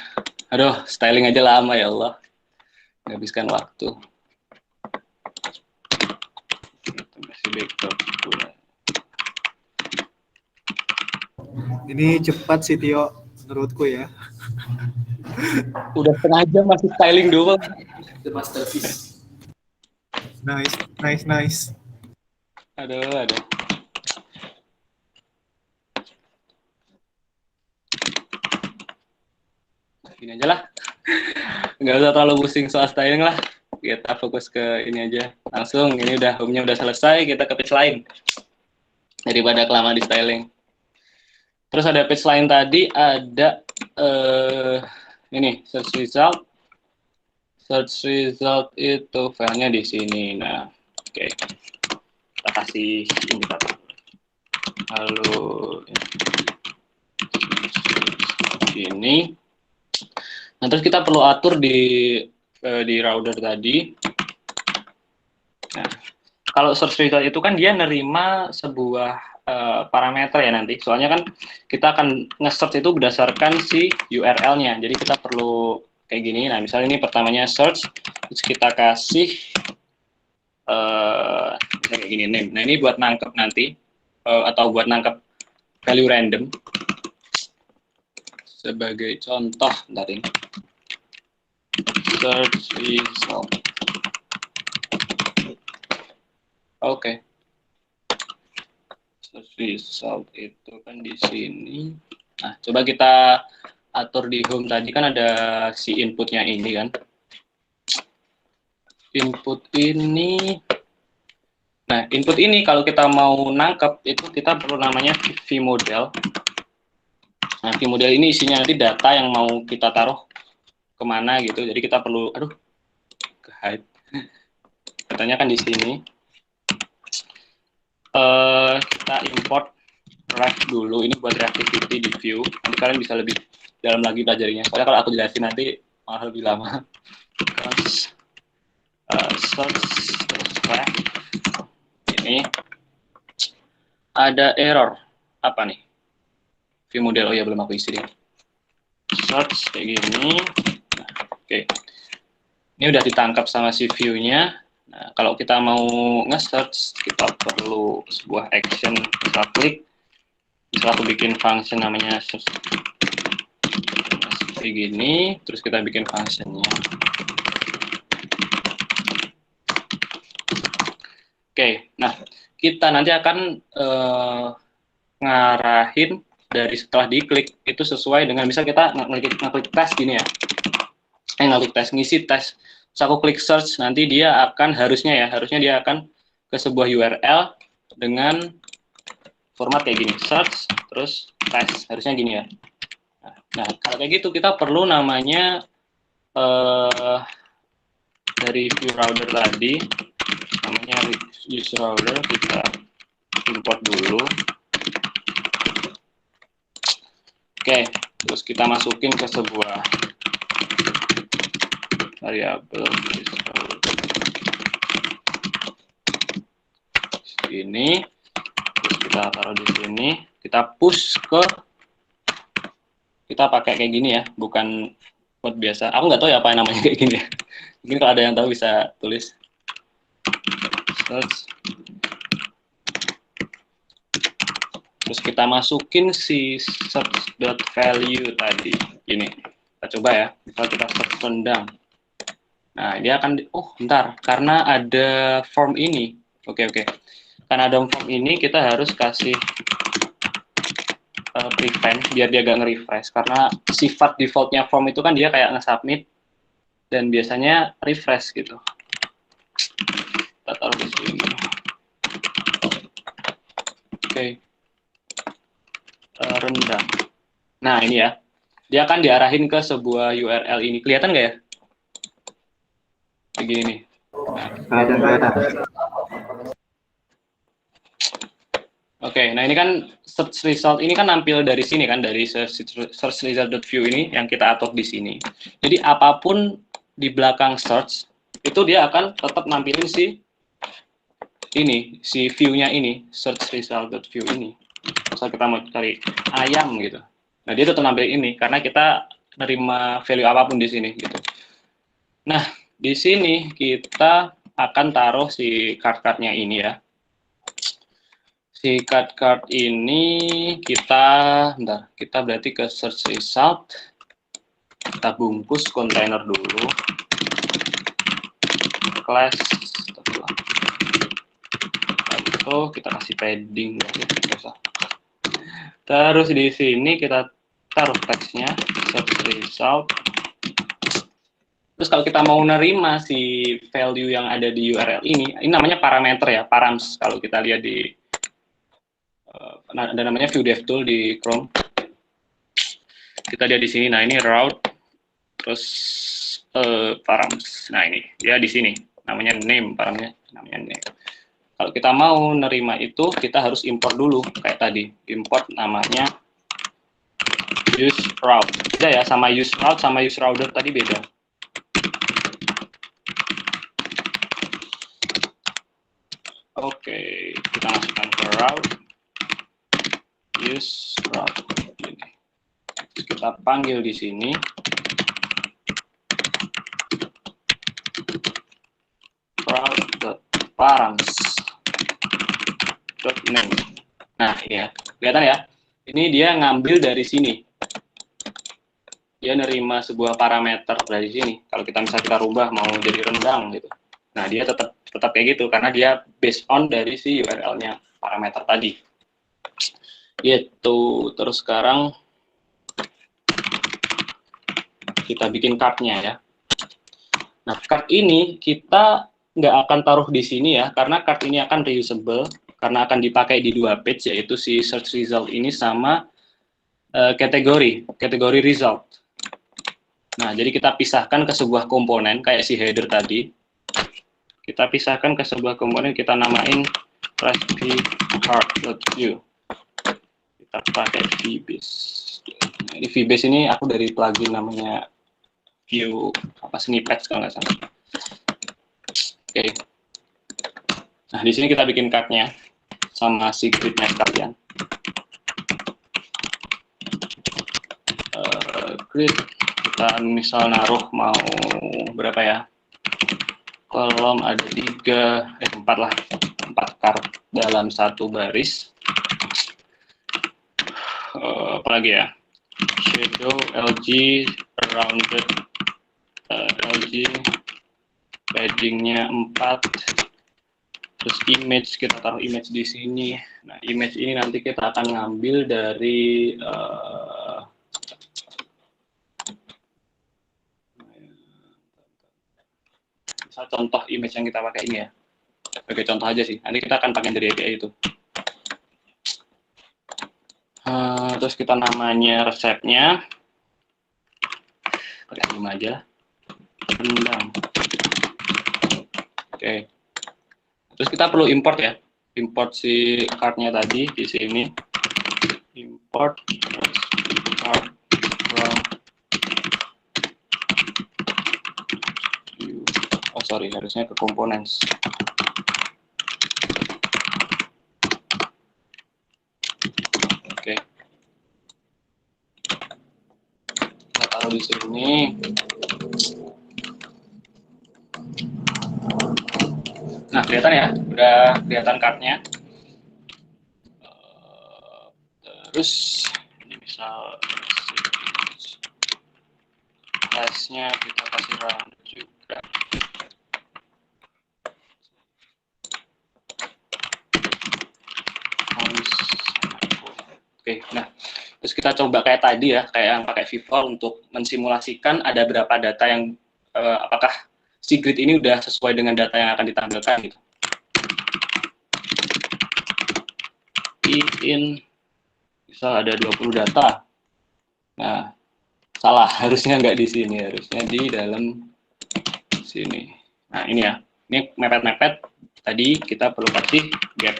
Aduh, styling aja lama ya Allah. Menghabiskan waktu. Itu masih backdrop. Ini cepat sih Tio, menurutku ya. Udah setengah jam masih styling doang. The masterpiece. Nice. Aduh. Gini aja lah. Nggak usah terlalu pusing soal styling lah. Kita fokus ke ini aja. Langsung, ini udah home-nya udah selesai, kita ke page lain. Daripada kelamaan di styling. Terus ada page lain tadi, ada ini, search result. Search result itu filenya di sini. Nah, oke. Kita kasih ini tadi. Lalu ini. Nah, terus kita perlu atur di router tadi. Nah, kalau search result itu kan dia nerima sebuah parameter ya nanti. Soalnya kan kita akan nge-search itu berdasarkan si URL-nya. Jadi kita perlu kayak gini. Nah, misalnya ini pertamanya search, terus kita kasih kayak gini name. Nah, ini buat nangkep nanti atau buat nangkep value random. Sebagai contoh, bentar ini. Search result. Oke. Search result itu kan di sini. Nah, coba kita atur di home tadi kan ada si inputnya ini kan. Input ini. Nah, input ini kalau kita mau nangkep itu kita perlu namanya vModel. Nah, vModel ini isinya nanti data yang mau kita taruh kemana gitu. Jadi kita perlu, ke hide. Katanya kan di sini. Kita import ref dulu. Ini buat reactivity di view. Nanti kalian bisa lebih dalam lagi pelajarinya. Soalnya kalau aku jelasin nanti malah lebih lama. Terus, search ref. Ini ada error. apa nih? View model, oh ya belum aku isi deh. Search kayak gini. Nah, oke. Ini udah ditangkap sama si view-nya. Nah, kalau kita mau nge-search, kita perlu sebuah action, kita klik. Misal aku bikin function namanya search. Kayak gini, terus kita bikin function-nya. Oke, nah kita nanti akan ngarahin dari setelah diklik itu sesuai dengan misal kita ngeklik tes gini ya, ngeklik tes ngisi tes, terus aku klik search, nanti dia akan harusnya dia akan ke sebuah URL dengan format kayak gini, search terus tes, harusnya gini ya. Nah kalau kayak gitu kita perlu namanya dari view router tadi, namanya use router, kita import dulu. Oke, terus kita masukin ke sebuah variabel ini, terus kita taruh di sini, kita push ke, kita pakai kayak gini ya, bukan code biasa. Aku nggak tahu ya apa yang namanya kayak gini ya. Mungkin kalau ada yang tahu bisa tulis. Terus kita masukin si search.value tadi, ini. Kita coba ya, misal kita search rendang. Nah, dia akan, bentar, karena ada form ini. Oke. Karena ada form ini, kita harus kasih prevent, biar dia gak nge-refresh. Karena sifat defaultnya form itu kan dia kayak nge-submit, dan biasanya refresh gitu. Kita taruh di sini. Oke. Rendang. Nah, ini ya. Dia akan diarahin ke sebuah URL ini. Kelihatan nggak ya? Begini. Kelihatan. Oke, nah ini kan search result ini kan nampil dari sini kan, dari search result.view ini yang kita atur di sini. Jadi apapun di belakang search itu dia akan tetap nampilin si view-nya ini, search result.view ini. Misal kita mau cari ayam gitu. Nah, dia tetap nampil ini karena kita nerima value apapun di sini gitu. Nah, di sini kita akan taruh si card-cardnya ini ya. Si card ini kita berarti ke search result, kita bungkus kontainer dulu, class, itu kita kasih padding, terus di sini kita taruh teksnya search result. Terus kalau kita mau nerima si value yang ada di URL ini namanya parameter ya, params kalau kita lihat di ada namanya view dev tool di Chrome. Kita lihat di sini. Nah, ini route terus params. Nah, ini dia di sini. Namanya name, paramnya namanya name. Kalau kita mau nerima itu, kita harus import dulu kayak tadi. Import namanya use route. Beda ya, sama use route sama use router tadi beda. Oke, kita masukkan ke route. Use route ini. Terus kita panggil di sini route.params.name. Nah, ya, kelihatan ya. Ini dia ngambil dari sini. Dia nerima sebuah parameter dari sini. Kalau kita misalnya kita rubah mau jadi rendang gitu. Nah, dia tetap kayak gitu karena dia based on dari si URL-nya, parameter tadi. Gitu. Terus sekarang kita bikin card-nya ya. Nah, card ini kita nggak akan taruh di sini ya, karena card ini akan reusable, karena akan dipakai di dua page, yaitu si search result ini sama kategori result. Nah, jadi kita pisahkan ke sebuah komponen, kayak si header tadi. Kita pisahkan ke sebuah komponen, kita namain recipe.heart.view. Kita pakai vbase. Nah, ini vbase ini aku dari plugin namanya view snippets kalau nggak salah. Oke. Nah, di sini kita bikin card-nya sama si grid-nya sekalian. grid, kita misal naruh mau berapa ya, kolom ada 4 lah, 4 card dalam satu baris. Apalagi ya, shadow LG rounded, LG paddingnya 4, terus image kita taruh image di sini. Nah, image ini nanti kita akan ngambil dari misal contoh image yang kita pakai ini ya, sebagai contoh aja sih, nanti kita akan pakai dari API itu. Terus kita namanya resepnya pakai nama aja, rendang. Oke. Terus kita perlu import ya, import si card-nya tadi di sini, import card from view. Oh sorry, harusnya ke components. Oke. Kita taruh di sini. Nah, kelihatan ya, udah kelihatan card-nya. Terus ini misal size-nya kita kasih round juga. Oke, nah terus kita coba kayak tadi ya, kayak yang pakai Vivol untuk mensimulasikan ada berapa data yang apakah si grid ini udah sesuai dengan data yang akan ditampilkan gitu. In misal ada 20 data. Nah, salah, harusnya nggak di sini, harusnya di dalam sini. Nah, ini ya. Ini mepet-mepet. Tadi kita perlu kasih gap.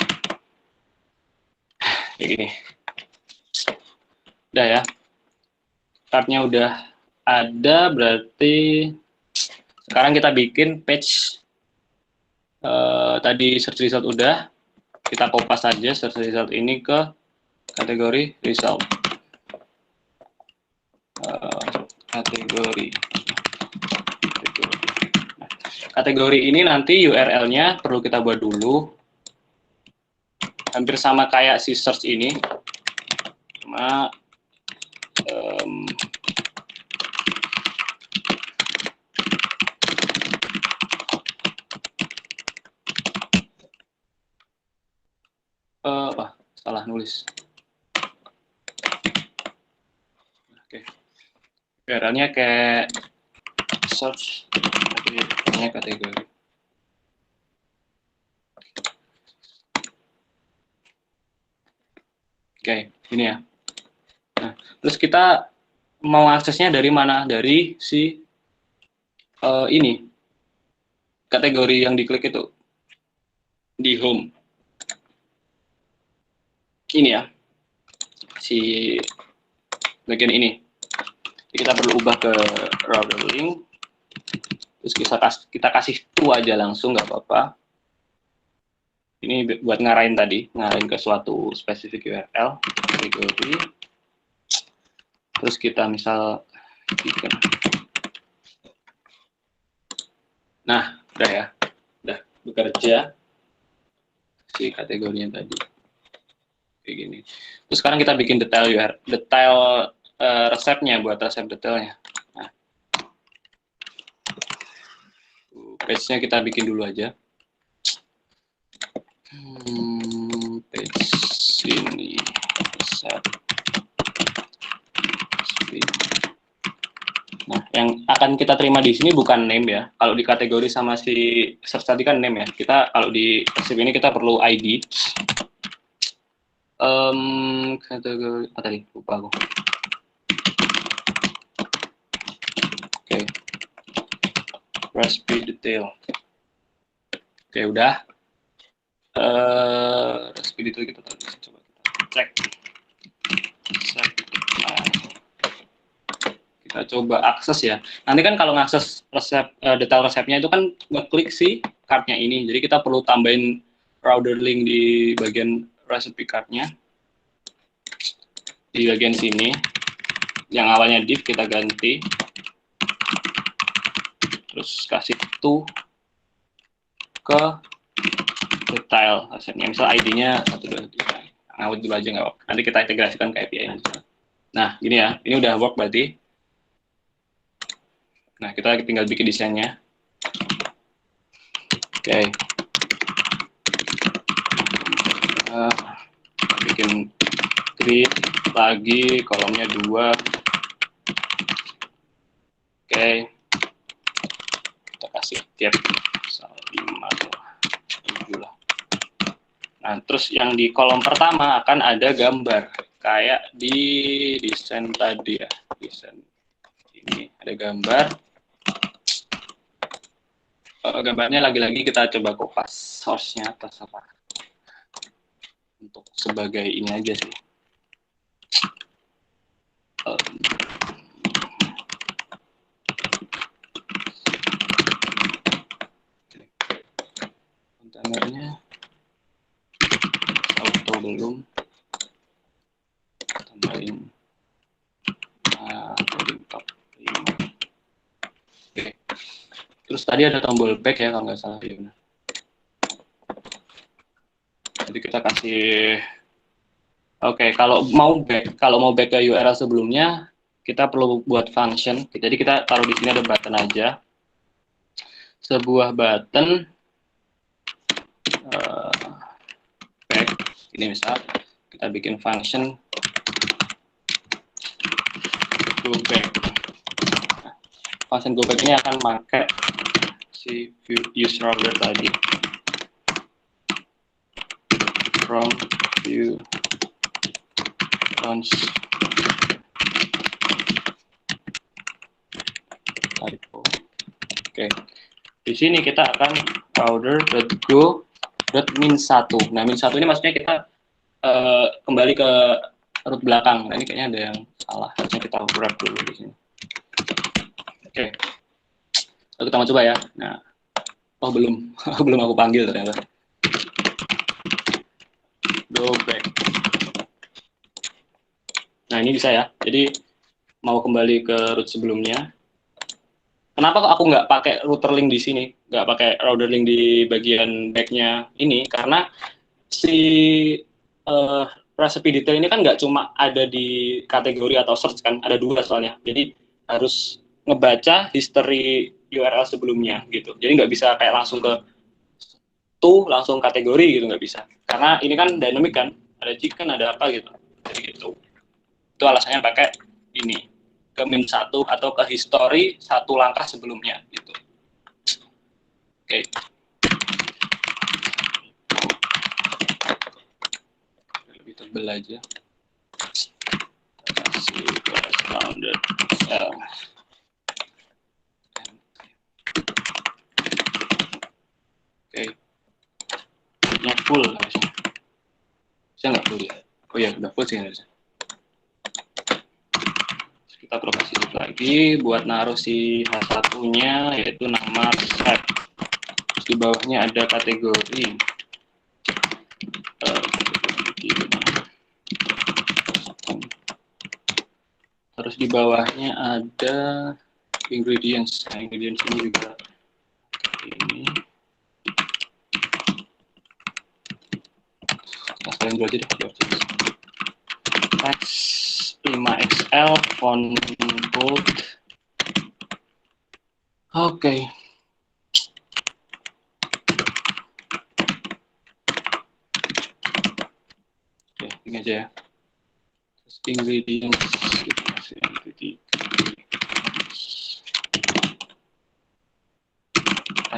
Kayak gini. Udah ya. Card-nya udah ada, berarti sekarang kita bikin page. Tadi search result udah. Kita kopas saja search result ini ke kategori result. Kategori ini nanti URL-nya perlu kita buat dulu. Hampir sama kayak si search ini. Cuma salah nulis. Oke. URL-nya kayak search, tapi kategori. Oke, ini ya. Nah, terus kita mau aksesnya dari mana? Dari si ini. Kategori yang diklik itu. Di home. Ini ya. Si bagian ini. Jadi kita perlu ubah ke router link. Terus kita kasih to aja langsung, nggak apa-apa. Ini buat ngarahin tadi, ngarahin ke suatu spesifik URL, kategori. Terus kita misal bikin. Nah, udah ya, udah bekerja si kategorinya tadi. Kayak gini. Terus sekarang kita bikin detail resepnya, buat resep detailnya. Nah, page-nya kita bikin dulu aja. Page sini resep. Nah, yang akan kita terima di sini bukan name ya. Kalau di kategori sama si search tadi kan name ya. Kita kalau di resep ini kita perlu ID. Kategori apa tadi? Lupa aku. Oke. Recipe detail. Oke, udah. Recipe detail kita coba cek. Kita coba akses ya. Nanti kan kalau ngakses resep detail resepnya itu kan ngeklik si card-nya ini. Jadi kita perlu tambahin router link di bagian recipe card-nya. Di bagian sini. yang awalnya div kita ganti, terus kasih to ke detail asetnya, misal ID-nya 123, ngawet dulu aja nggak apa-apa, nanti kita integrasikan ke API. Nah gini ya, ini udah work berarti. Nah kita tinggal bikin desainnya. Oke. Bikin grid lagi, kolomnya 2. Oke. Kita kasih gap 5 atau 7 lah. Nah, terus yang di kolom pertama akan ada gambar kayak di desain tadi ya. Desain ini ada gambar. Gambarnya lagi-lagi kita coba kopas source-nya terserah. Untuk sebagai ini aja sih. Kontainernya auto belum, tambahin loading top 5. Oke. Terus tadi ada tombol back ya kalau nggak salah ya. Jadi kita kasih kalau mau back ke URL sebelumnya kita perlu buat function. Jadi kita taruh di sini ada button aja. Sebuah button back ini misal kita bikin function go back. Nah, function go back ini akan pakai si use router tadi from view launch typo. Oke. Di sini kita akan router.go.min1. Nah, min1 ini maksudnya kita kembali ke root belakang. Nah, ini kayaknya ada yang salah. Harusnya kita wrap dulu di sini. Oke. Lalu kita mau coba ya. Nah, belum. Belum aku panggil ternyata. Go back. Nah, ini bisa ya. Jadi, mau kembali ke root sebelumnya. Kenapa kok aku nggak pakai router link di sini, nggak pakai router link di bagian back-nya ini? Karena si recipe detail ini kan nggak cuma ada di kategori atau search kan, ada 2 soalnya. Jadi harus ngebaca history URL sebelumnya gitu. Jadi nggak bisa kayak langsung ke langsung kategori gitu, nggak bisa. Karena ini kan dynamic kan, ada chicken, ada apa gitu. Jadi gitu. Itu alasannya pakai ini. Ke min1 atau ke history 1 langkah sebelumnya gitu. Oke. Lebih tebal aja. Kasih correspondent cell. Oke. Ini full harusnya. Saya nggak full ya. Oh ya, udah full sih harusnya. Kita profesi lagi buat naruh si H1-nya yaitu nama set. Terus di bawahnya ada kategori. Terus di bawahnya ada ingredients. Nah, ingredients ini juga ini. Kita sekalian dulu aja deh. Text 5XL font bold. Oke. Oke, ini aja ya. Terus ingredients kita kasih yang ketiga.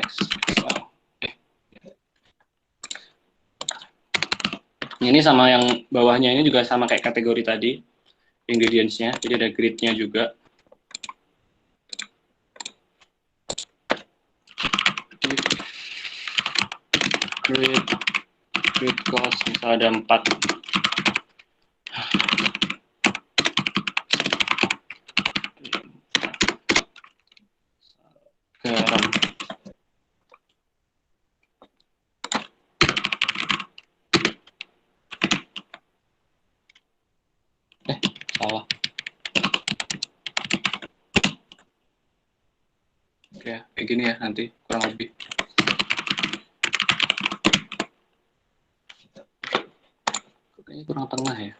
XL. Ini sama yang bawahnya ini juga sama kayak kategori tadi. Ingredients-nya, jadi ada grid-nya juga. Grid cost misalnya ada 4. Garam. Salah. Oke, kayak gini ya nanti kurang lebih. Kayaknya kurang tengah ya.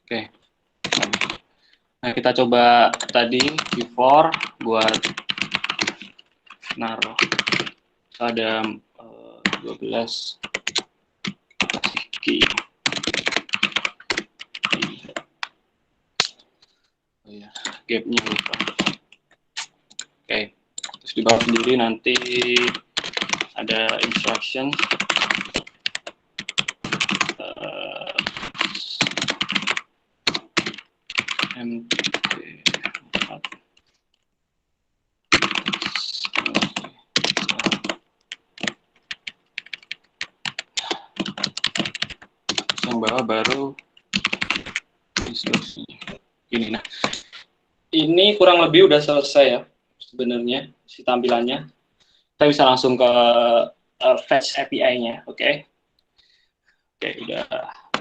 Oke. Nah, kita coba tadi before buat naruh ada 12 key. Oh ya, gapnya lupa. Oke, terus di bawah sendiri nanti ada instruction. MT4 yang bawah baru instruksinya ini. Nah, ini kurang lebih udah selesai ya sebenarnya si tampilannya. Kita bisa langsung ke fetch API-nya. Oke, udah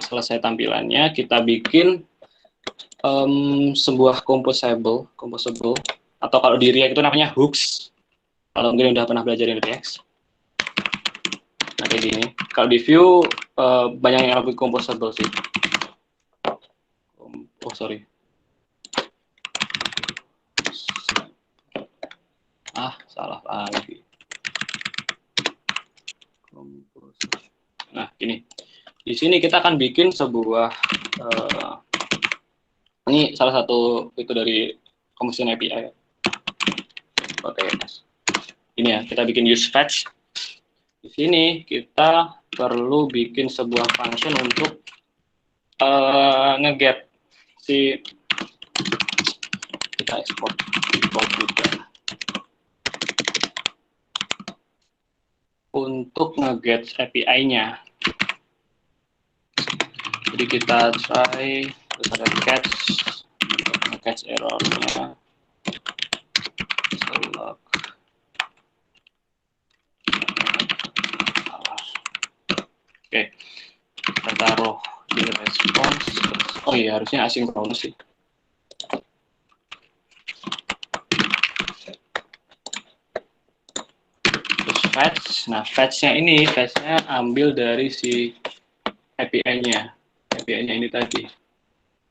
selesai tampilannya. Kita bikin sebuah composable atau kalau di React itu namanya hooks. Kalau mungkin udah pernah belajar di React. Nah, kayak gini. Kalau di Vue banyak yang lebih composable sih. Oh, sorry. Salah lagi. Nah, gini. Di sini kita akan bikin sebuah ini salah satu itu dari Composition API. Oke, ini ya, kita bikin use fetch. Di sini kita perlu bikin sebuah function untuk nge-get si kita export juga untuk nge-get API-nya. Jadi kita try terus ada catch error-nya. Oke, kita taruh di response. Oh iya, harusnya asynchronous sih. Terus fetch. Nah, fetch-nya ambil dari si API-nya. API-nya ini tadi.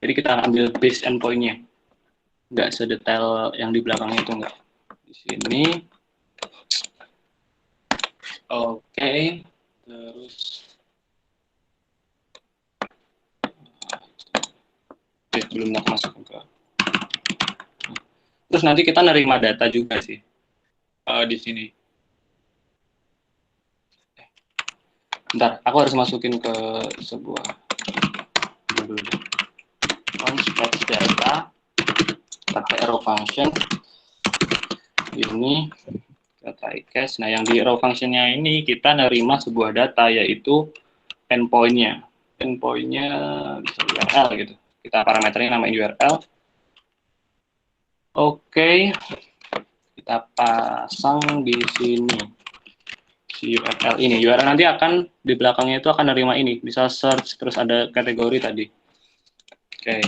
Jadi kita ambil base endpoint-nya. Nggak sedetail yang di belakangnya itu nggak. Di sini. Oke. Terus. Belum mau masuk ke. Terus nanti kita nerima data juga sih di sini. Bentar, aku harus masukin ke sebuah fetch data pakai arrow function. Ini kita try catch. Nah, yang di arrow function-nya ini kita nerima sebuah data yaitu endpoint-nya. Endpoint-nya bisa URL gitu. Kita parameternya nama URL. Oke, kita pasang di sini si URL ini. URL nanti akan di belakangnya itu akan nerima ini, bisa search terus ada kategori tadi. Oke.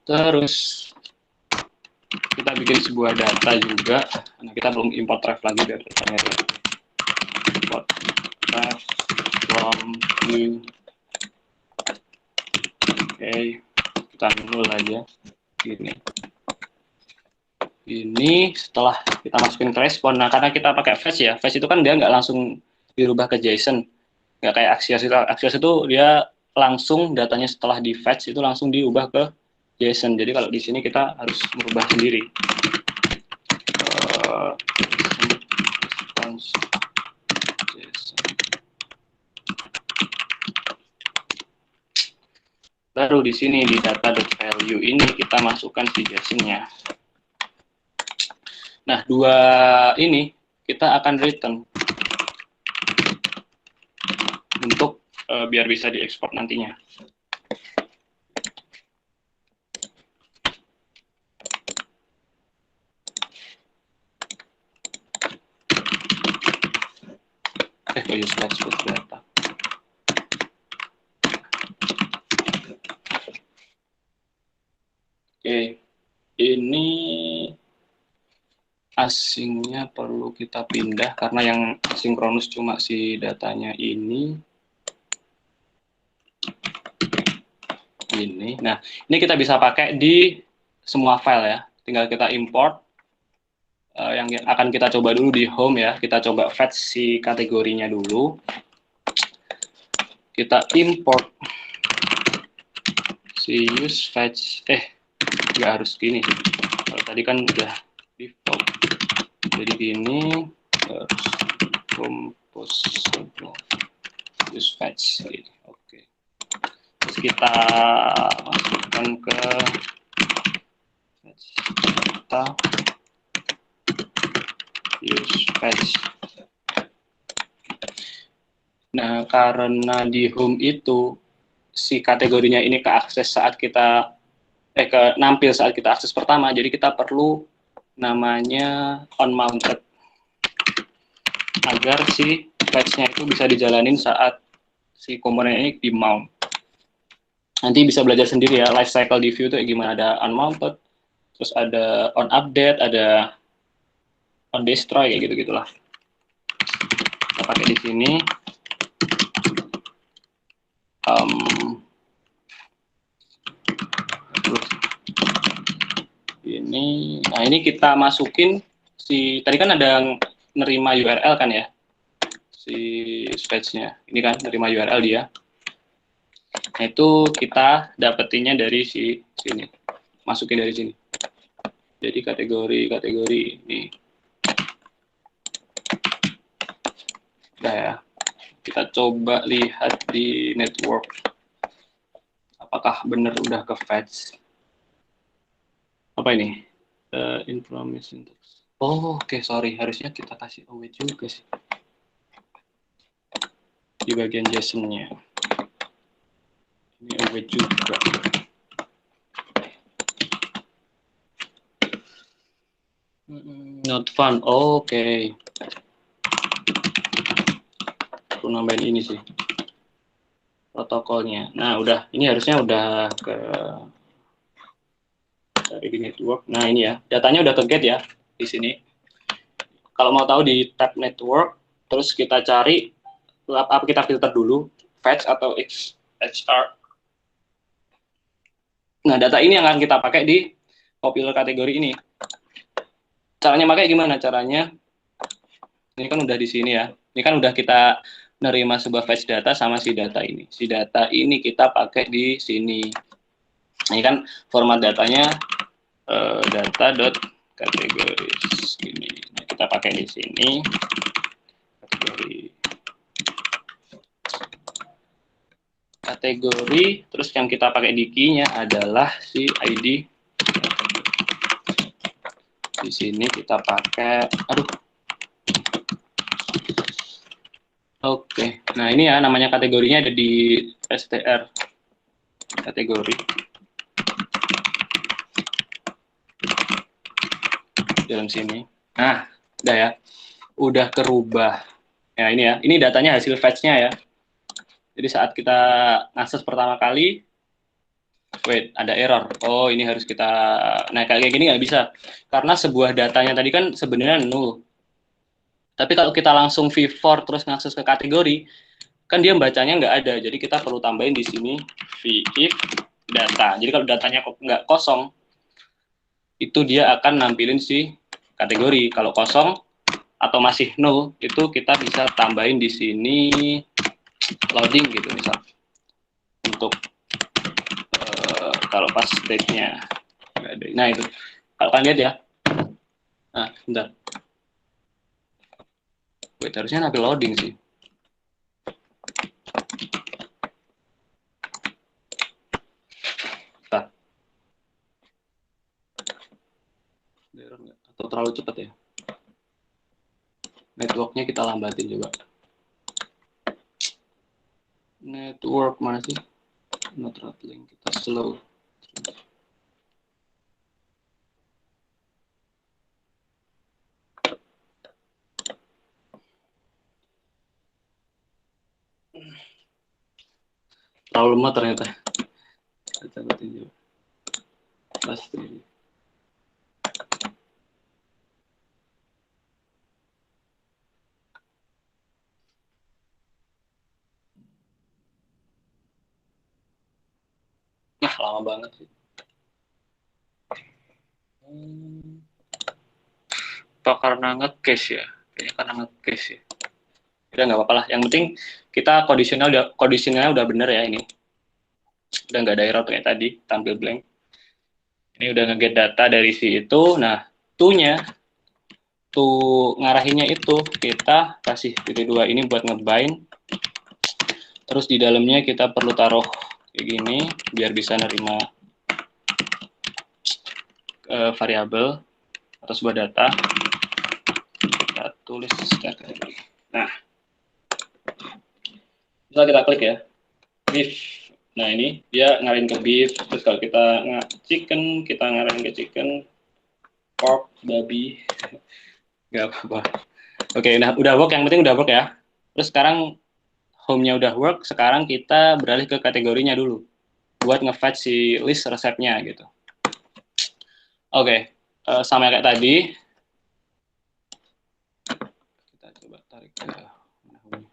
Terus kita bikin sebuah data juga. Nah, kita belum import ref lagi biar datanya itu. Import ref from Vue. Oke, kita nul aja. Ini setelah kita masukin ke respon. Nah, karena kita pakai fetch ya, fetch itu kan dia nggak langsung dirubah ke JSON, nggak kayak Axios itu. Axios itu dia langsung datanya setelah di fetch itu langsung diubah ke JSON. Jadi kalau di sini kita harus merubah sendiri. Baru di sini di data.value ini kita masukkan si JSON-nya. Nah, dua ini kita akan return untuk biar bisa diekspor nantinya. use fetch with data. Oke, ini asingnya perlu kita pindah karena yang sinkronus cuma si datanya ini. Nah, ini kita bisa pakai di semua file ya. Tinggal kita import. Yang akan kita coba dulu di home ya. Kita coba fetch si kategorinya dulu. Kita import si use fetch. Nggak harus gini sih. Kalau tadi kan udah default. Jadi gini harus composable use fetch. Oke. Terus kita masukkan ke fetch data use fetch. Nah, karena di home itu si kategorinya ini keakses saat kita nampil saat kita akses pertama, jadi kita perlu namanya onMounted agar si fetch-nya itu bisa dijalanin saat si komponen ini di mount. Nanti bisa belajar sendiri ya, life cycle di Vue itu gimana, ada onMounted, terus ada onUpdate, ada onDestroy, kayak gitu-gitulah. Kita pakai di sini. Nah ini kita masukin si tadi kan ada nerima URL kan ya, si fetch-nya ini kan nerima URL dia. Nah itu kita dapetinnya dari sini, masukin dari sini. Jadi kategori ini. Udah ya. Kita coba lihat di network. Apakah benar udah ke fetch? Apa ini? Information syntax. Oh, oke, sorry. Harusnya kita kasih await juga sih. Di bagian JSON-nya. Ini await juga. Not fun. Oke. Aku nambahin ini sih. Protokolnya. Nah, udah. Ini harusnya udah ke dari di network. Nah, ini ya. Datanya udah ke get ya di sini. Kalau mau tahu di tab network, terus kita cari apa kita filter dulu, fetch atau HR. Nah, data ini yang akan kita pakai di compiler kategori ini. Caranya pakai gimana? Caranya ini kan udah di sini ya. Ini kan udah kita nerima sebuah fetch data sama si data ini. Si data ini kita pakai di sini. Ini kan format datanya data.categories ini. Nah, kita pakai di sini kategori, terus yang kita pakai di key-nya adalah si ID. Di sini kita pakai Oke. Nah, ini ya namanya kategorinya ada di str kategori. Dalam sini. Nah, udah ya. Udah kerubah. Ya, ini ya. Ini datanya hasil fetch-nya ya. Jadi saat kita akses pertama kali, wait, ada error. Oh, ini harus kita... Nah, kayak gini nggak bisa. Karena sebuah datanya tadi kan sebenarnya null. Tapi kalau kita langsung v-for terus ngakses ke kategori, kan dia bacanya nggak ada. Jadi kita perlu tambahin di sini v-if data. Jadi kalau datanya nggak kosong, itu dia akan nampilin si kategori. Kalau kosong atau masih null, itu kita bisa tambahin di sini loading gitu misal. Untuk kalau pas state-nya nggak ada. Nah itu, kalau kalian lihat ya. Nah, bentar. Wait, harusnya nampil loading sih. Bentar. Atau terlalu cepat ya? Networknya kita lambatin juga. Network mana sih? Not rattling, kita slow. terlalu lemah ternyata. Coba tinjau. Pasti. Nah, lama banget sih. Apa karena nge-cache ya? Kayaknya karena nge-cache ya. Udah nggak apa-apa lah. Yang penting kita kondisionalnya udah bener ya ini. Udah nggak ada error kayak tadi, tampil blank. Ini udah nge-get data dari si itu. Nah, to-nya, ngarahinnya itu kita kasih titik 2 ini buat ngebind. Terus di dalamnya kita perlu taruh kayak gini biar bisa nerima variabel atau sebuah data. Kita tulis category. Nah, bisa kita klik ya, beef. Nah, ini dia ngarahin ke beef. Terus kalau kita chicken, kita ngarahin ke chicken. Pork, babi. Gak apa-apa. Oke, nah udah work. Yang penting udah work ya. Terus sekarang home-nya udah work. Sekarang kita beralih ke kategorinya dulu buat nge-fetch si list resepnya gitu. Oke, sama kayak tadi. Kita coba tarik ke mana home-nya.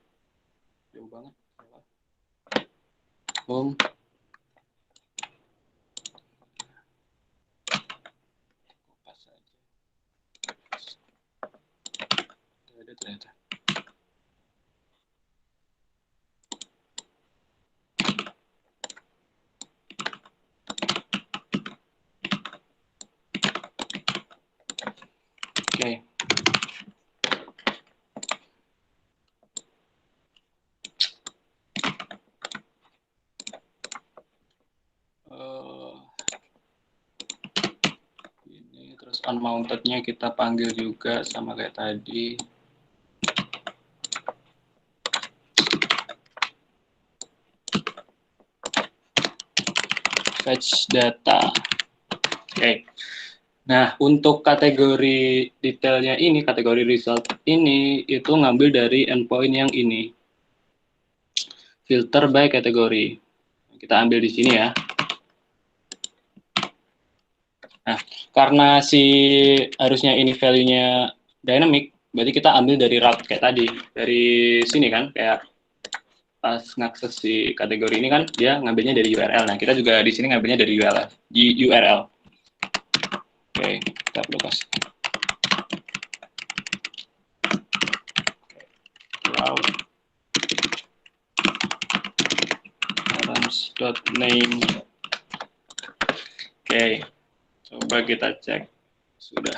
Jauh banget. Home. Pas aja. Ada ternyata. Oke. Ini terus unmounted-nya kita panggil juga sama kayak tadi. Fetch data. Oke. Nah, untuk kategori detailnya ini, kategori result ini, itu ngambil dari endpoint yang ini. Filter by kategori. Kita ambil di sini ya. Nah, karena harusnya ini value-nya dynamic, berarti kita ambil dari route kayak tadi. Dari sini kan, kayak pas ngakses si kategori ini kan, dia ngambilnya dari URL. Nah, kita juga di sini ngambilnya dari URL. Oke, kita lepas. Route name. Oke, coba kita cek sudah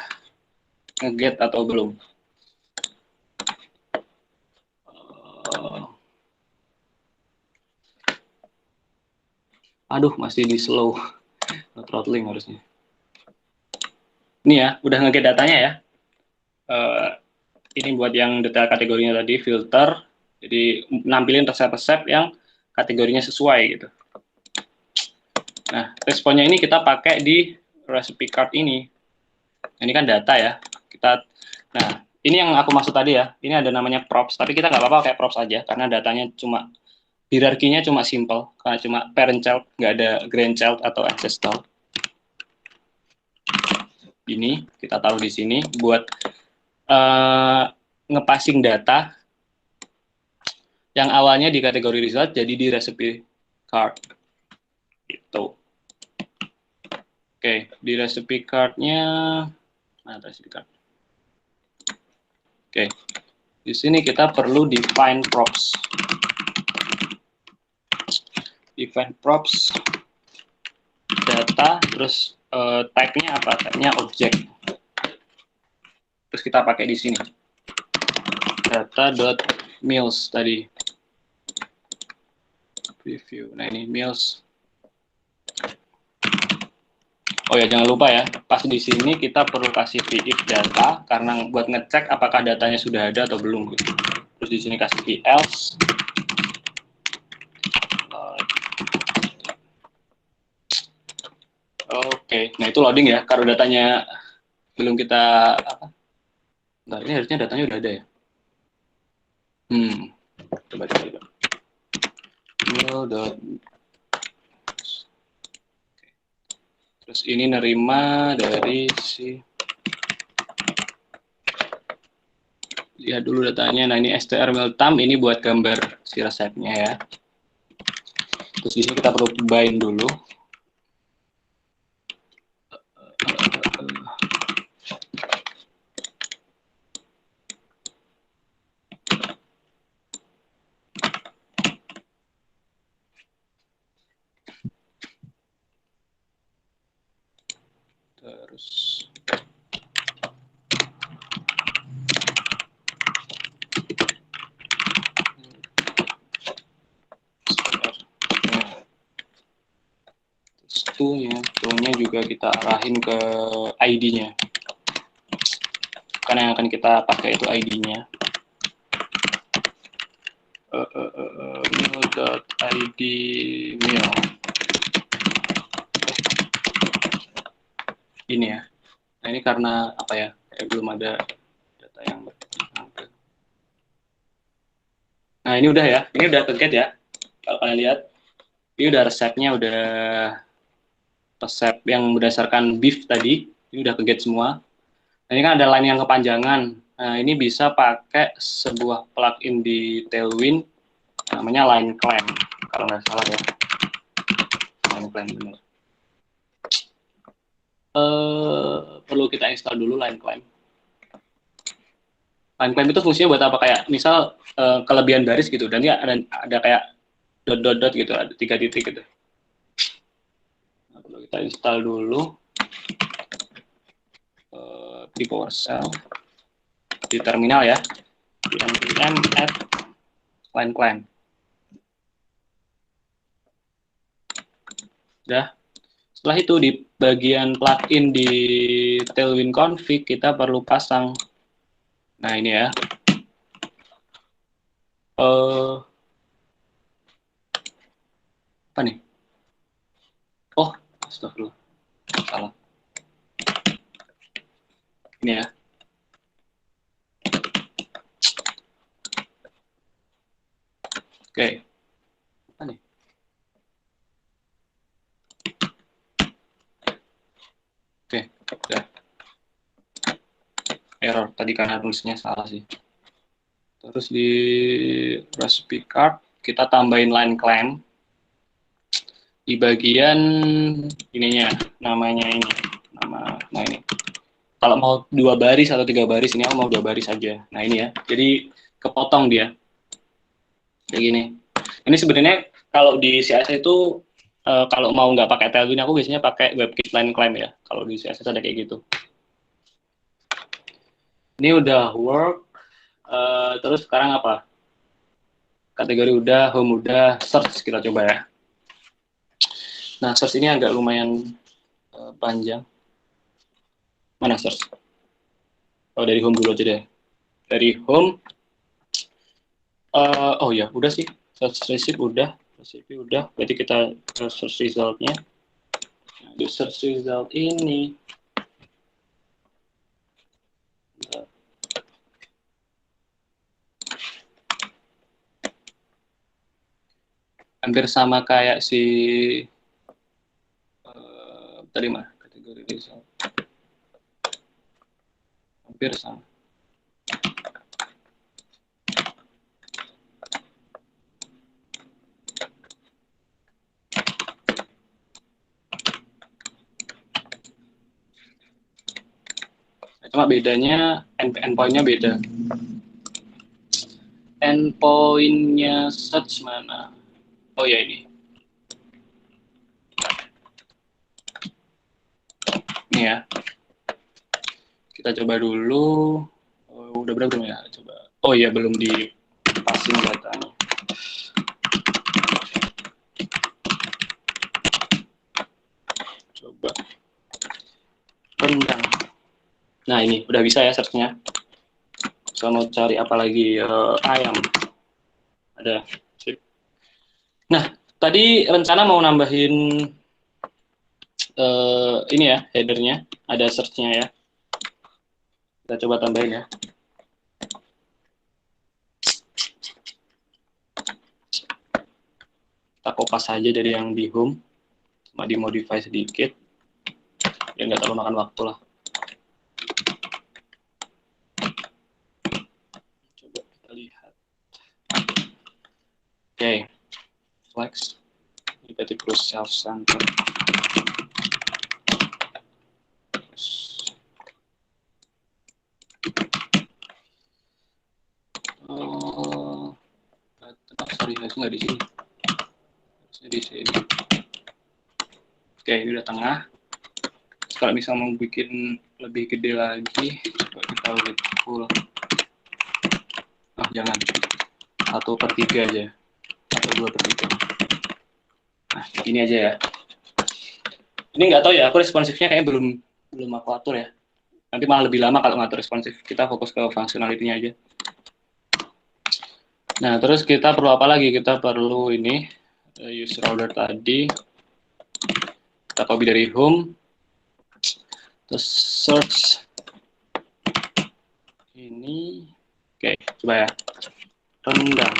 nge-get atau belum. Aduh, masih di slow. Throttling harusnya. Ini ya, udah nge-get datanya ya. Ini buat yang detail kategorinya tadi, filter. Jadi nampilin resep-resep yang kategorinya sesuai gitu. Nah, responnya ini kita pakai di recipe card ini. Ini kan data ya. Nah, ini yang aku maksud tadi ya. Ini ada namanya props, tapi kita nggak apa-apa kayak props aja karena datanya cuma hierarkinya cuma simple, karena cuma parent child, nggak ada grandchild atau ancestor. Ini kita taruh di sini buat ngepassing data yang awalnya di kategori result jadi di recipe card. Itu. Oke, di recipe card-nya mana recipe card? Oke. Di sini kita perlu define props. Define props data, terus tag-nya apa? Tag-nya object. Terus kita pakai di sini data.meals tadi. Preview. Nah, ini meals. Oh ya, jangan lupa ya, pas di sini kita perlu kasih if data karena buat ngecek apakah datanya sudah ada atau belum gitu. Terus di sini kasih else. Oke, nah itu loading ya. Kalau datanya belum kita apa? Bentar, ini harusnya datanya udah ada ya. Coba. Mail Terus ini nerima dari si, lihat dulu datanya. Nah ini str miltam, ini buat gambar si resepnya ya. Terus di sini kita perlu bind dulu. Terus to-nya juga kita arahin ke ID-nya. Karena yang akan kita pakai itu ID-nya. Mail.id mail. Ini ya. Nah ini karena apa ya? Belum ada data yang berarti. Nah ini udah ya. Ini udah ke-get ya. Kalau kalian lihat, ini udah resepnya, udah resep yang berdasarkan beef tadi. Ini udah ke-get semua. Nah, ini kan ada line yang kepanjangan. Nah, ini bisa pakai sebuah plugin di Tailwind namanya line clamp, kalau nggak salah ya. Line clamp benar. Perlu kita install dulu line clamp. Line clamp itu fungsinya buat apa? Kayak misal kelebihan baris gitu, dan dia ada kayak dot gitu, ada 3 titik gitu. Nah, perlu kita install dulu di PowerShell. Di terminal ya, npm add line clamp. Udah. Setelah itu di bagian plugin di Tailwind config kita perlu pasang. Nah ini ya. Apa nih? Oh, astagfirullah. Salah. Ini ya. Oke. Apa nih? Oke, udah. Error tadi karena tulisnya salah sih. Terus di recipe card kita tambahin line clamp di bagian ininya, namanya ini, nah ini. Kalau mau 2 baris atau 3 baris, ini aku mau 2 baris aja. Nah ini ya, jadi kepotong dia. Kayak gini. Ini sebenarnya kalau di CSS itu kalau mau nggak pakai Tailwind, aku biasanya pakai WebKit line clamp ya. Kalau di CSS ada kayak gitu. Ini udah work. Terus sekarang apa? Kategori udah, home udah, search kita coba ya. Nah search ini agak lumayan panjang. Mana search? Oh dari home dulu aja deh. Dari home. Oh ya udah sih. Search receipt udah. Recipe udah, berarti kita search resultnya. Nah, di search result ini hampir sama kayak si tadi mah kategori result, hampir sama. Cuma bedanya endpoint-nya beda. Endpoint-nya search mana? Oh ya ini. Ini ya. Kita coba dulu. Oh, udah berapa ya? Coba. Oh iya belum di passing datanya. Coba. Rendang. Nah ini udah bisa ya search-nya. Saya mau cari apa lagi? Ayam. Ada. Sip. Nah tadi rencana mau nambahin ini ya headernya. Ada search-nya ya. Kita coba tambahin ya. Kita kopas saja dari yang di home. Cuma dimodify sedikit. Ya nggak terlalu makan waktu lah. Coba kita lihat. Oke, flex. Berarti terus self-center. Oh, sorry, itu nggak di sini. Di sini. Oke, ini udah tengah. Kalau misal mau bikin lebih gede lagi, coba kita lihat full. Oh, jangan. 1/3 aja. Atau 2/3. Nah, ini aja ya. Ini nggak tahu ya, aku responsifnya kayaknya belum aku atur ya. Nanti malah lebih lama kalau ngatur responsif. Kita fokus ke functionality-nya aja. Nah, terus kita perlu apa lagi? Kita perlu ini, user order tadi. Kita copy dari home. Terus search. Ini. Oke, coba ya. Rendang.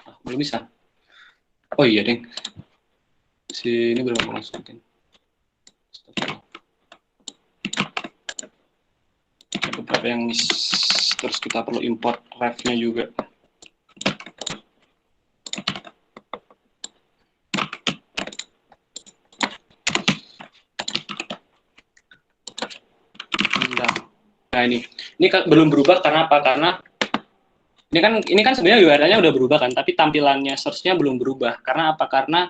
Ah, belum bisa. Oh iya, deng. Sini belum aku masukin. Ada beberapa yang miss. Terus kita perlu import ref-nya juga. Nah ini belum berubah karena apa? Karena ini kan sebenarnya URL-nya udah berubah kan, tapi tampilannya search-nya belum berubah. Karena apa? Karena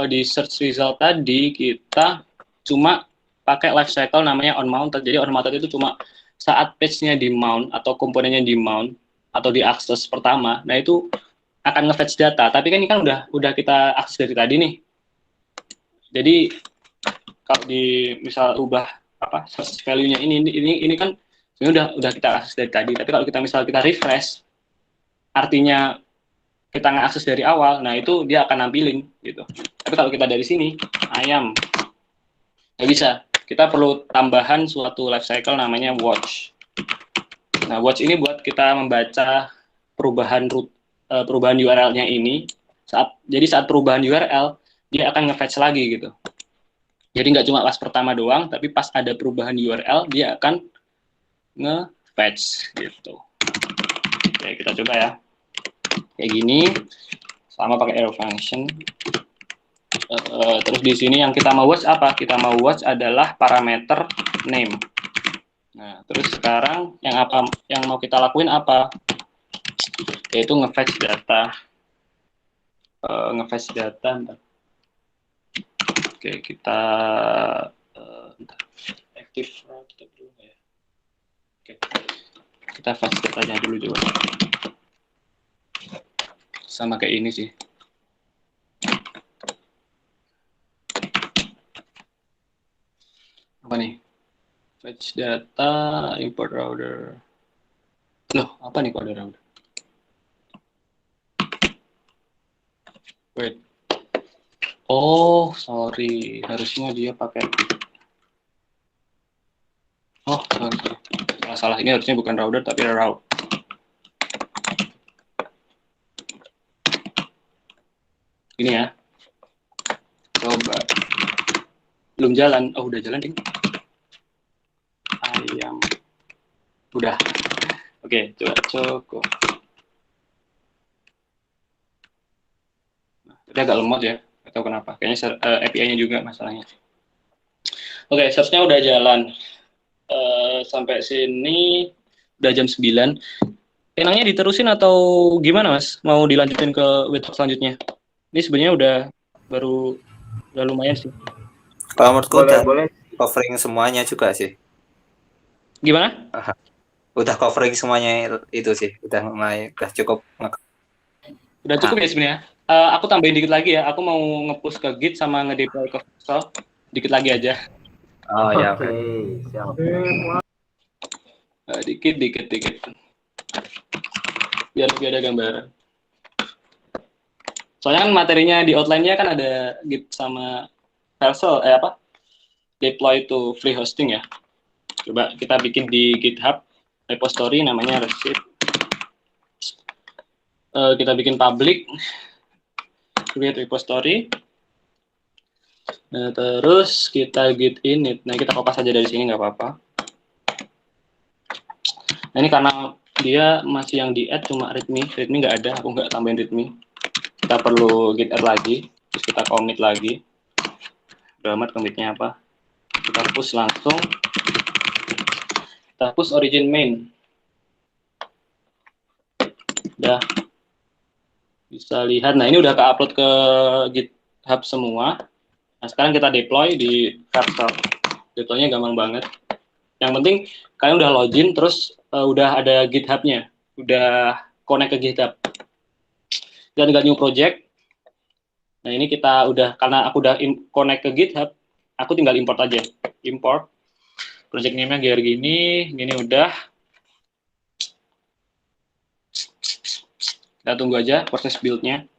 di search result tadi kita cuma pakai lifecycle namanya onMounted. Jadi onMounted itu cuma saat page-nya di mount atau komponennya di mount atau di akses pertama, nah itu akan nge-fetch data. Tapi kan ini kan udah kita akses dari tadi nih. Jadi kalau di misal ubah apa search value-nya ini kan sebenarnya udah kita akses dari tadi. Tapi kalau kita refresh, artinya kita nggak akses dari awal, nah itu dia akan nampilin gitu. Tapi kalau kita dari sini ayam nggak bisa. Kita perlu tambahan suatu lifecycle namanya watch. Nah, watch ini buat kita membaca perubahan URL-nya ini. Jadi saat perubahan URL, dia akan nge-fetch lagi gitu. Jadi nggak cuma pas pertama doang, tapi pas ada perubahan URL, dia akan nge-fetch gitu. Oke, kita coba ya. Kayak gini, sama pakai arrow function. Terus di sini yang kita mau watch apa? Kita mau watch adalah parameter name. Nah, terus sekarang yang mau kita lakuin apa? Yaitu nge-fetch data. Oke, kita active kita dulu ya. Oke. Kita fetch datanya dulu coba. Sama kayak ini sih. Apa nih? Fetch data, import router. Loh, apa nih kode router? Wait. Oh, sorry. Harusnya dia pakai. Oh, sorry. Salah. Ini harusnya bukan router, tapi route. Ini ya. Coba. Belum jalan. Oh, udah jalan, ding. Ayam. Udah. Oke, coba cukup. Dia agak lemot ya, atau kenapa? Kayaknya API-nya juga masalahnya. Oke, search-nya udah jalan. Sampai sini udah jam 9. Enaknya diterusin atau gimana, Mas? Mau dilanjutin ke website selanjutnya? Ini sebenarnya udah lumayan sih. Kalau menurutku udah boleh. covering semuanya juga sih. Gimana? Udah covering semuanya itu sih. Udah cukup. Udah cukup ya sebenarnya. Aku tambahin dikit lagi ya. Aku mau nge-push ke Git sama nge-deploy ke Microsoft. Dikit lagi aja. Oh ya. Oke, siap. Dikit. Biar lebih ada gambaran. Soalnya kan materinya di outline-nya kan ada Git sama Vercel, deploy to free hosting ya. Coba kita bikin di GitHub repository namanya receipt. Kita bikin public, create repository. Nah, terus kita git init. Nah, kita kopas aja dari sini nggak apa-apa. Nah, ini karena dia masih yang di add cuma readme nggak ada, aku nggak tambahin readme. Kita perlu git add lagi, terus kita commit lagi. Udah amat commitnya apa? Kita push langsung. Kita push origin main. Udah bisa lihat. Nah, ini udah ke-upload ke GitHub semua. Nah, sekarang kita deploy di Vercel. Deploy-nya gampang banget. Yang penting kalian udah login, terus udah ada GitHub-nya. Udah connect ke GitHub. Dan tinggal new project. Nah, ini kita udah, karena aku udah connect ke GitHub, aku tinggal import aja. Import. Project name-nya gear gini udah. Kita tunggu aja proses build-nya.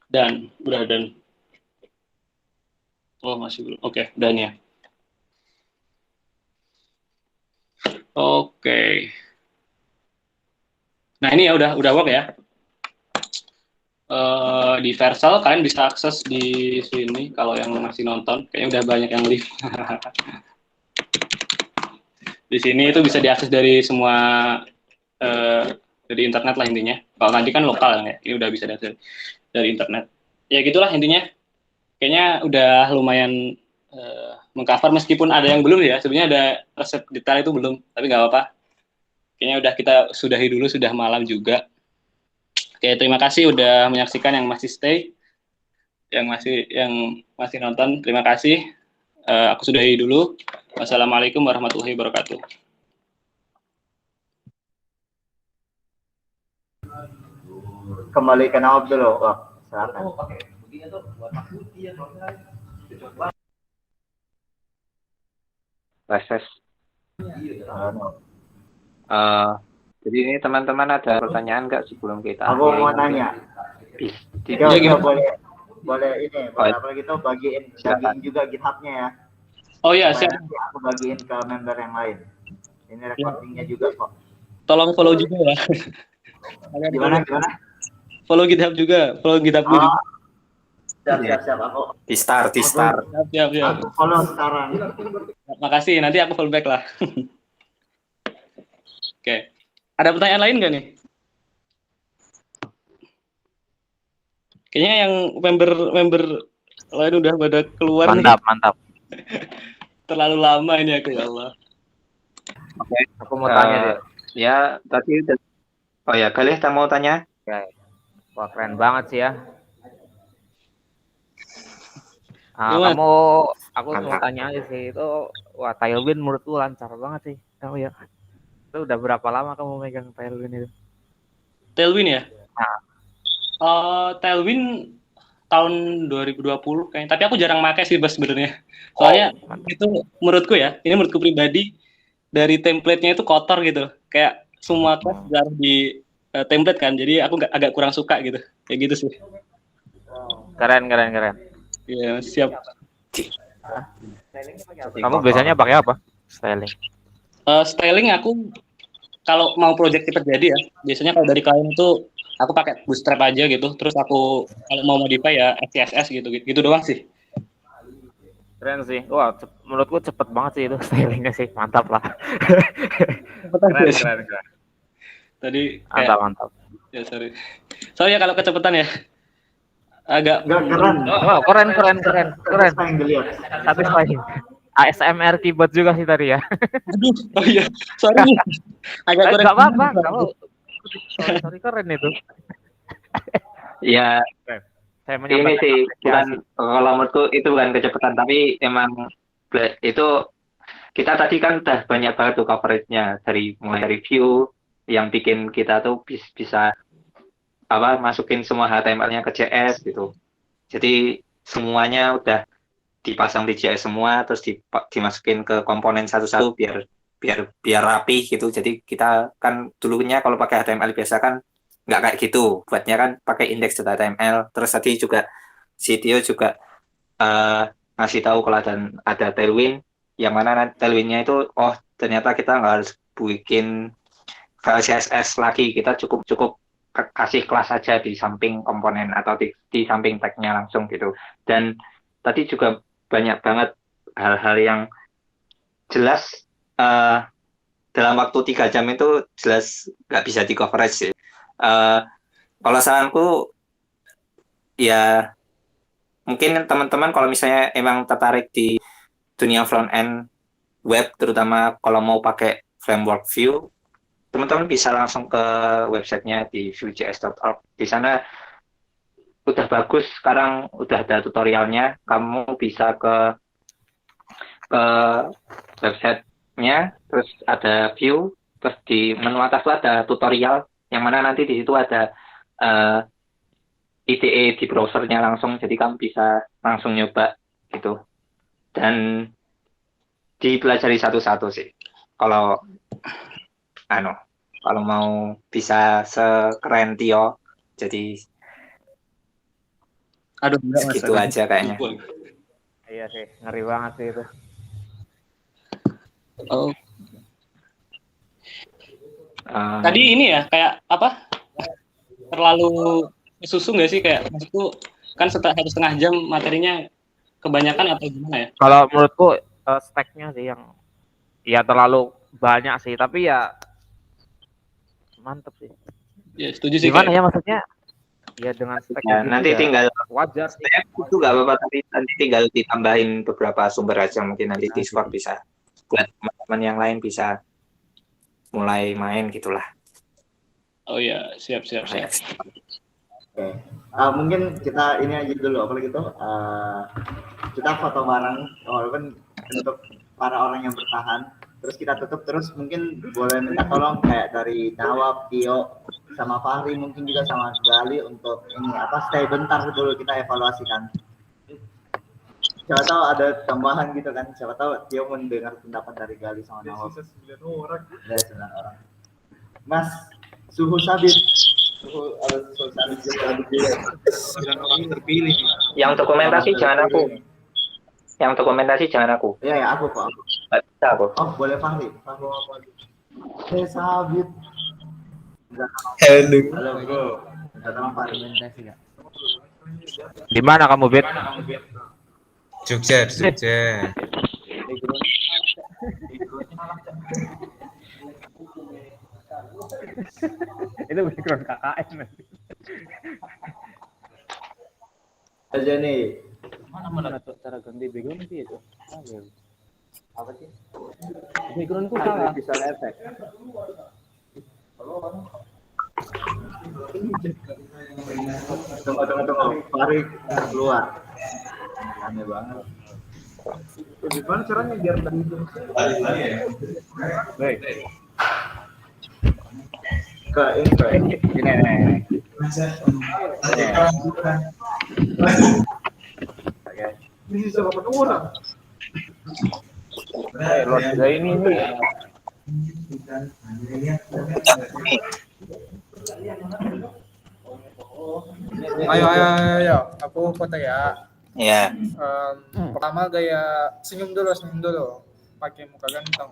Dan udah dan. Oh, masih belum. Oke, dan ya. Oke. Nah, ini ya udah work ya. Di Vercel kalian bisa akses di sini kalau yang masih nonton. Kayaknya udah banyak yang live. Di sini itu bisa diakses dari semua dari internet lah intinya. Kalau nanti kan lokal ya, ini udah bisa diakses dari internet. Ya gitulah intinya. Kayaknya udah lumayan mengcover meskipun ada yang belum ya. Sebenarnya ada resep detail itu belum, tapi nggak apa-apa. Kayaknya udah kita sudahi dulu, sudah malam juga. Oke, terima kasih udah menyaksikan yang masih stay, yang masih nonton. Terima kasih. Aku sudahi dulu. Wassalamualaikum warahmatullahi wabarakatuh. Kembali ke Nawab dulu, Wak. Silakan. Proses. Halo. Jadi ini teman-teman ada pertanyaan nggak sebelum kita? Aku mau nanya. Tidak. Boleh ini, boleh apa gitu bagiin juga GitHub-nya ya. Oh iya, Supaya siap. nanti aku bagiin ke member yang lain. Ini recordingnya juga kok. Tolong follow juga ya. Gimana? Follow GitHub juga, follow GitHub gue juga. Siap. Aku Di start. Siap. aku follow sekarang. Makasih, nanti aku follow back lah. Oke. Ada pertanyaan lain nggak nih? Kayaknya yang member lain udah pada keluar nih. Mantap. Terlalu lama ini aku, ya Allah. Oke. Aku mau tanya deh. Ya, tadi udah. Oh ya, Galih, kamu mau tanya? Wah, keren banget sih ya. Gimana? Aku mau tanya aja sih itu. Wah, Tailwind menurutku lancar banget sih. Kamu ya. Itu udah berapa lama kamu megang Tailwind itu? Tailwind ya? Nah. Tailwind tahun 2020 kayaknya. Tapi aku jarang pakai sih Bas sebenarnya. Soalnya itu menurutku ya, ini menurutku pribadi dari template-nya itu kotor gitu. Kayak semua kelas harus di template kan. Jadi aku agak kurang suka gitu. Kayak gitu sih. Keren. Iya, siap. Kamu biasanya pakai apa? Styling. Styling aku kalau mau project cepat jadi ya. Biasanya kalau dari klien itu aku pakai Bootstrap aja gitu. Terus aku kalau mau modify ya SCSS gitu doang sih. Keren sih. Wah, menurutku cepet banget sih itu stylingnya sih. Mantap lah. Keren. Tadi kayak, Mantap. Ya sorry ya kalau kecepatan ya. Agak Keren. Oh, keren. Satisfying. ASMR keyboard juga sih tadi ya. Aduh, oh iya, sorry. Agak kurang. Enggak apa-apa, kamu. Sorry keren itu. Ya, Saya ini menyampaikan sih bukan, apresiasi. kalau menurutku itu bukan kecepatan, tapi emang itu kita tadi kan udah banyak banget tuh coverage-nya mulai dari view yang bikin kita tuh bisa masukin semua HTML-nya ke JS gitu. Jadi semuanya udah dipasang di JS semua, terus dimasukin ke komponen satu-satu biar rapi gitu. Jadi kita kan dulunya kalau pakai HTML biasa kan nggak kayak gitu, buatnya kan pakai index.html. Terus tadi juga si Tio juga ngasih tahu kalau ada Tailwind, yang mana Tailwindnya itu ternyata kita nggak harus bikin file CSS lagi, kita cukup kasih kelas aja di samping komponen atau di samping tag-nya langsung gitu. Dan tadi juga banyak banget hal-hal yang jelas dalam waktu 3 jam itu jelas nggak bisa di coverage sih. Kalau saranku ya mungkin teman-teman kalau misalnya emang tertarik di dunia front end web, terutama kalau mau pakai framework Vue, teman-teman bisa langsung ke websitenya di vuejs.org. Di sana udah bagus, sekarang udah ada tutorialnya. Kamu bisa ke websitenya, terus ada Vue, terus di menu atas itu ada tutorial, yang mana nanti di situ ada IDE di browsernya langsung, jadi kamu bisa langsung nyoba gitu. Dan dipelajari satu-satu sih. Kalau mau bisa sekeren Tio, jadi segitu aja kayaknya. Iya sih, ngeri banget sih itu. Oh. Tadi ini ya kayak apa? Terlalu susu nggak sih, kayak maksudku kan 1,5 jam materinya kebanyakan atau gimana ya? Kalau menurutku speknya sih yang ya terlalu banyak sih, tapi ya mantep sih. Ya setuju sih. Gimana ya maksudnya? Ya dengan spek Ya, nanti tinggal wajar sih. itu nggak apa-apa, tapi nanti tinggal ditambahin beberapa sumber aja, mungkin nanti Discord bisa buat teman-teman yang lain bisa mulai main gitulah. Oh ya, siap. Oke. Mungkin kita ini aja dulu, apa gitu. Kita foto bareng, walaupun untuk para orang yang bertahan. Terus kita tutup, terus mungkin boleh minta tolong kayak dari Nawab, Tio, sama Fahri, mungkin juga sama Gali untuk ini stay bentar dulu, kita evaluasikan. Siapa tahu ada tambahan gitu kan, siapa tahu Tio mendengar pendapat dari Gali sama Nawab. Ada 9 orang. Mas, suhu sabit. Suhu sabit juga. 9 orang terpilih. Yang dokumentasi jangan aku. Iya, aku kok. Nggak bisa aku. Oh, boleh Fahri. Sabit. Halo, bro. Tolong Fahri. Di mana kamu, Bet? Jogja. Itu background KKN nanti. Aja nih. Mana cara ganti background sih itu? Apa sih? Backgroundku salah. Visual effect. Tunggu. Fahri keluar. Aneh banget. Gimana caranya biar tadi itu? Baik. Ke ini. Ini bisa berapa orang? Ini Ayo, aku foto ya. Ya. Pertama gaya senyum dulu, pakai muka ganteng.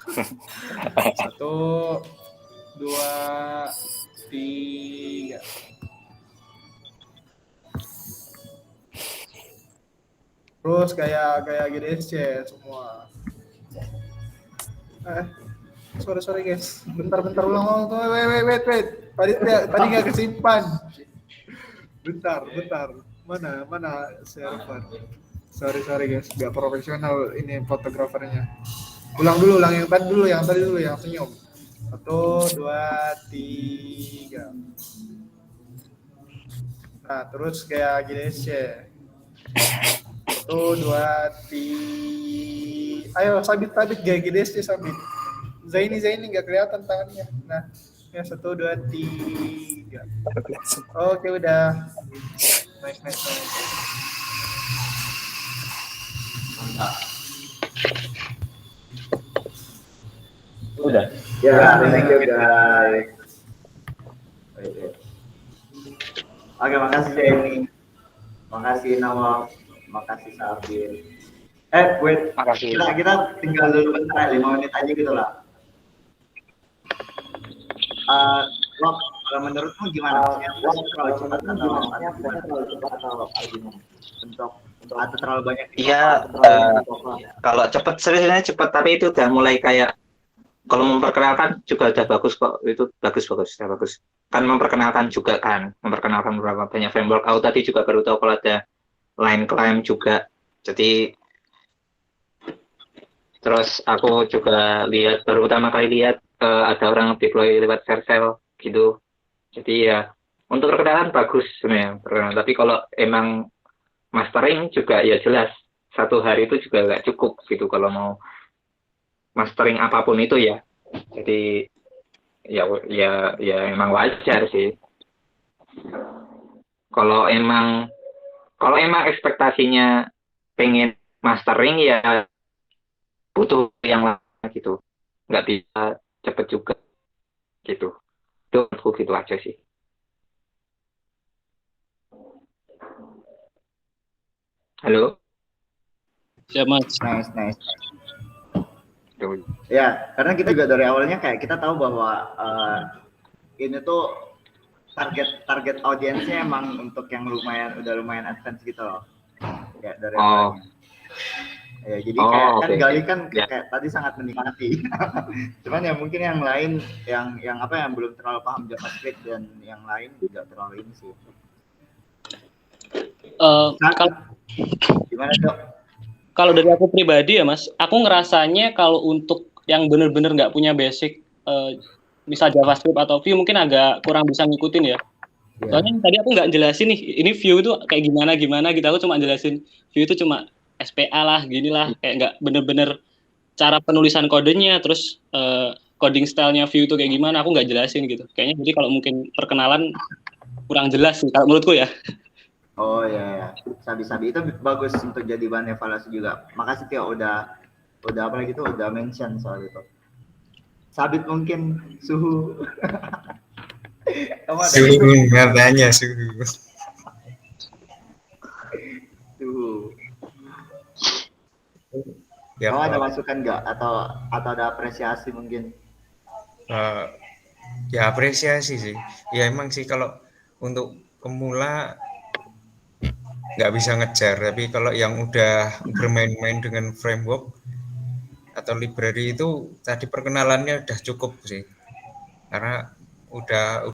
1, 2, 3. Terus kayak GDSC semua. Sorry guys. Bentar ulang. Wait. Tadi nggak kesimpan. Bentar. Mana server? Sorry guys, nggak profesional ini fotografernya. Ulang yang tadi dulu yang senyum. 1, 2, 3. Nah, terus kayak GDSC. 1, 2, 3. Ayo sabit gaya GDSC sabit. Zaini nggak kelihatan tangannya. Nah, ya 1, 2, 3. Oke, udah. Nice. Udah. Ya, thank you guys. Oke, makasih Jenny. Makasih Nawal, makasih Sabir. Wait, Makasih. kita tinggal dulu bentar, 5 menit aja gitu lah. Loh, kalau menurutmu gimana? Maksudnya terlalu cepat atau gimana? Atau terlalu banyak? Iya, kalau cepat sebenarnya cepat, tapi itu udah mulai kayak kalau memperkenalkan juga udah bagus kok, itu udah bagus. Kan memperkenalkan juga kan, memperkenalkan beberapa banyak framework. Aku tadi juga baru tahu kalau ada line climb juga. Jadi terus aku juga lihat baru pertama kali lihat ada orang deploy lewat Vercel gitu. Jadi ya untuk perkenalan bagus sebenarnya perkenalan. Tapi kalau emang mastering juga ya jelas 1 hari itu juga nggak cukup gitu kalau mau mastering apapun itu ya. Jadi ya emang wajar sih. Kalau emang ekspektasinya pengen mastering ya butuh yang lama gitu. Nggak bisa cepet juga gitu. Itu menurutku gitu aja sih. Halo? Ya Mas. Nice. Tuh. Ya, karena kita juga dari awalnya kayak kita tahu bahwa ini tuh target audiensnya emang untuk yang udah lumayan advance gitu loh. Ya dari awalnya. Ya, jadi kayak kan Gali kan kayak tadi sangat menikmati. Cuman ya mungkin yang lain yang belum terlalu paham JavaScript dan yang lain juga terlalu ini sih. Gimana Dok? Kalau dari aku pribadi ya Mas, aku ngerasanya kalau untuk yang benar-benar nggak punya basic, misal JavaScript atau Vue mungkin agak kurang bisa ngikutin ya. Soalnya tadi aku nggak jelasin nih, ini Vue itu kayak gimana gitu, aku cuma jelasin Vue itu cuma SPA lah, gini lah, kayak nggak bener-bener cara penulisan kodenya, terus coding style-nya Vue itu kayak gimana, aku nggak jelasin gitu. Kayaknya jadi kalau mungkin perkenalan kurang jelas sih, kalau menurutku ya. Oh ya, sabi-sabi itu bagus untuk jadi bahan evaluasi juga. Makasih Tio udah apa lagi tuh udah mention soal itu. Sabit mungkin suhu. Suhu, katanya suhu. Ya, Kamu ada masukan nggak atau ada apresiasi mungkin? Ya apresiasi sih. Ya emang sih kalau untuk pemula nggak bisa ngejar, tapi kalau yang udah bermain-main dengan framework atau library itu tadi perkenalannya udah cukup sih, karena udah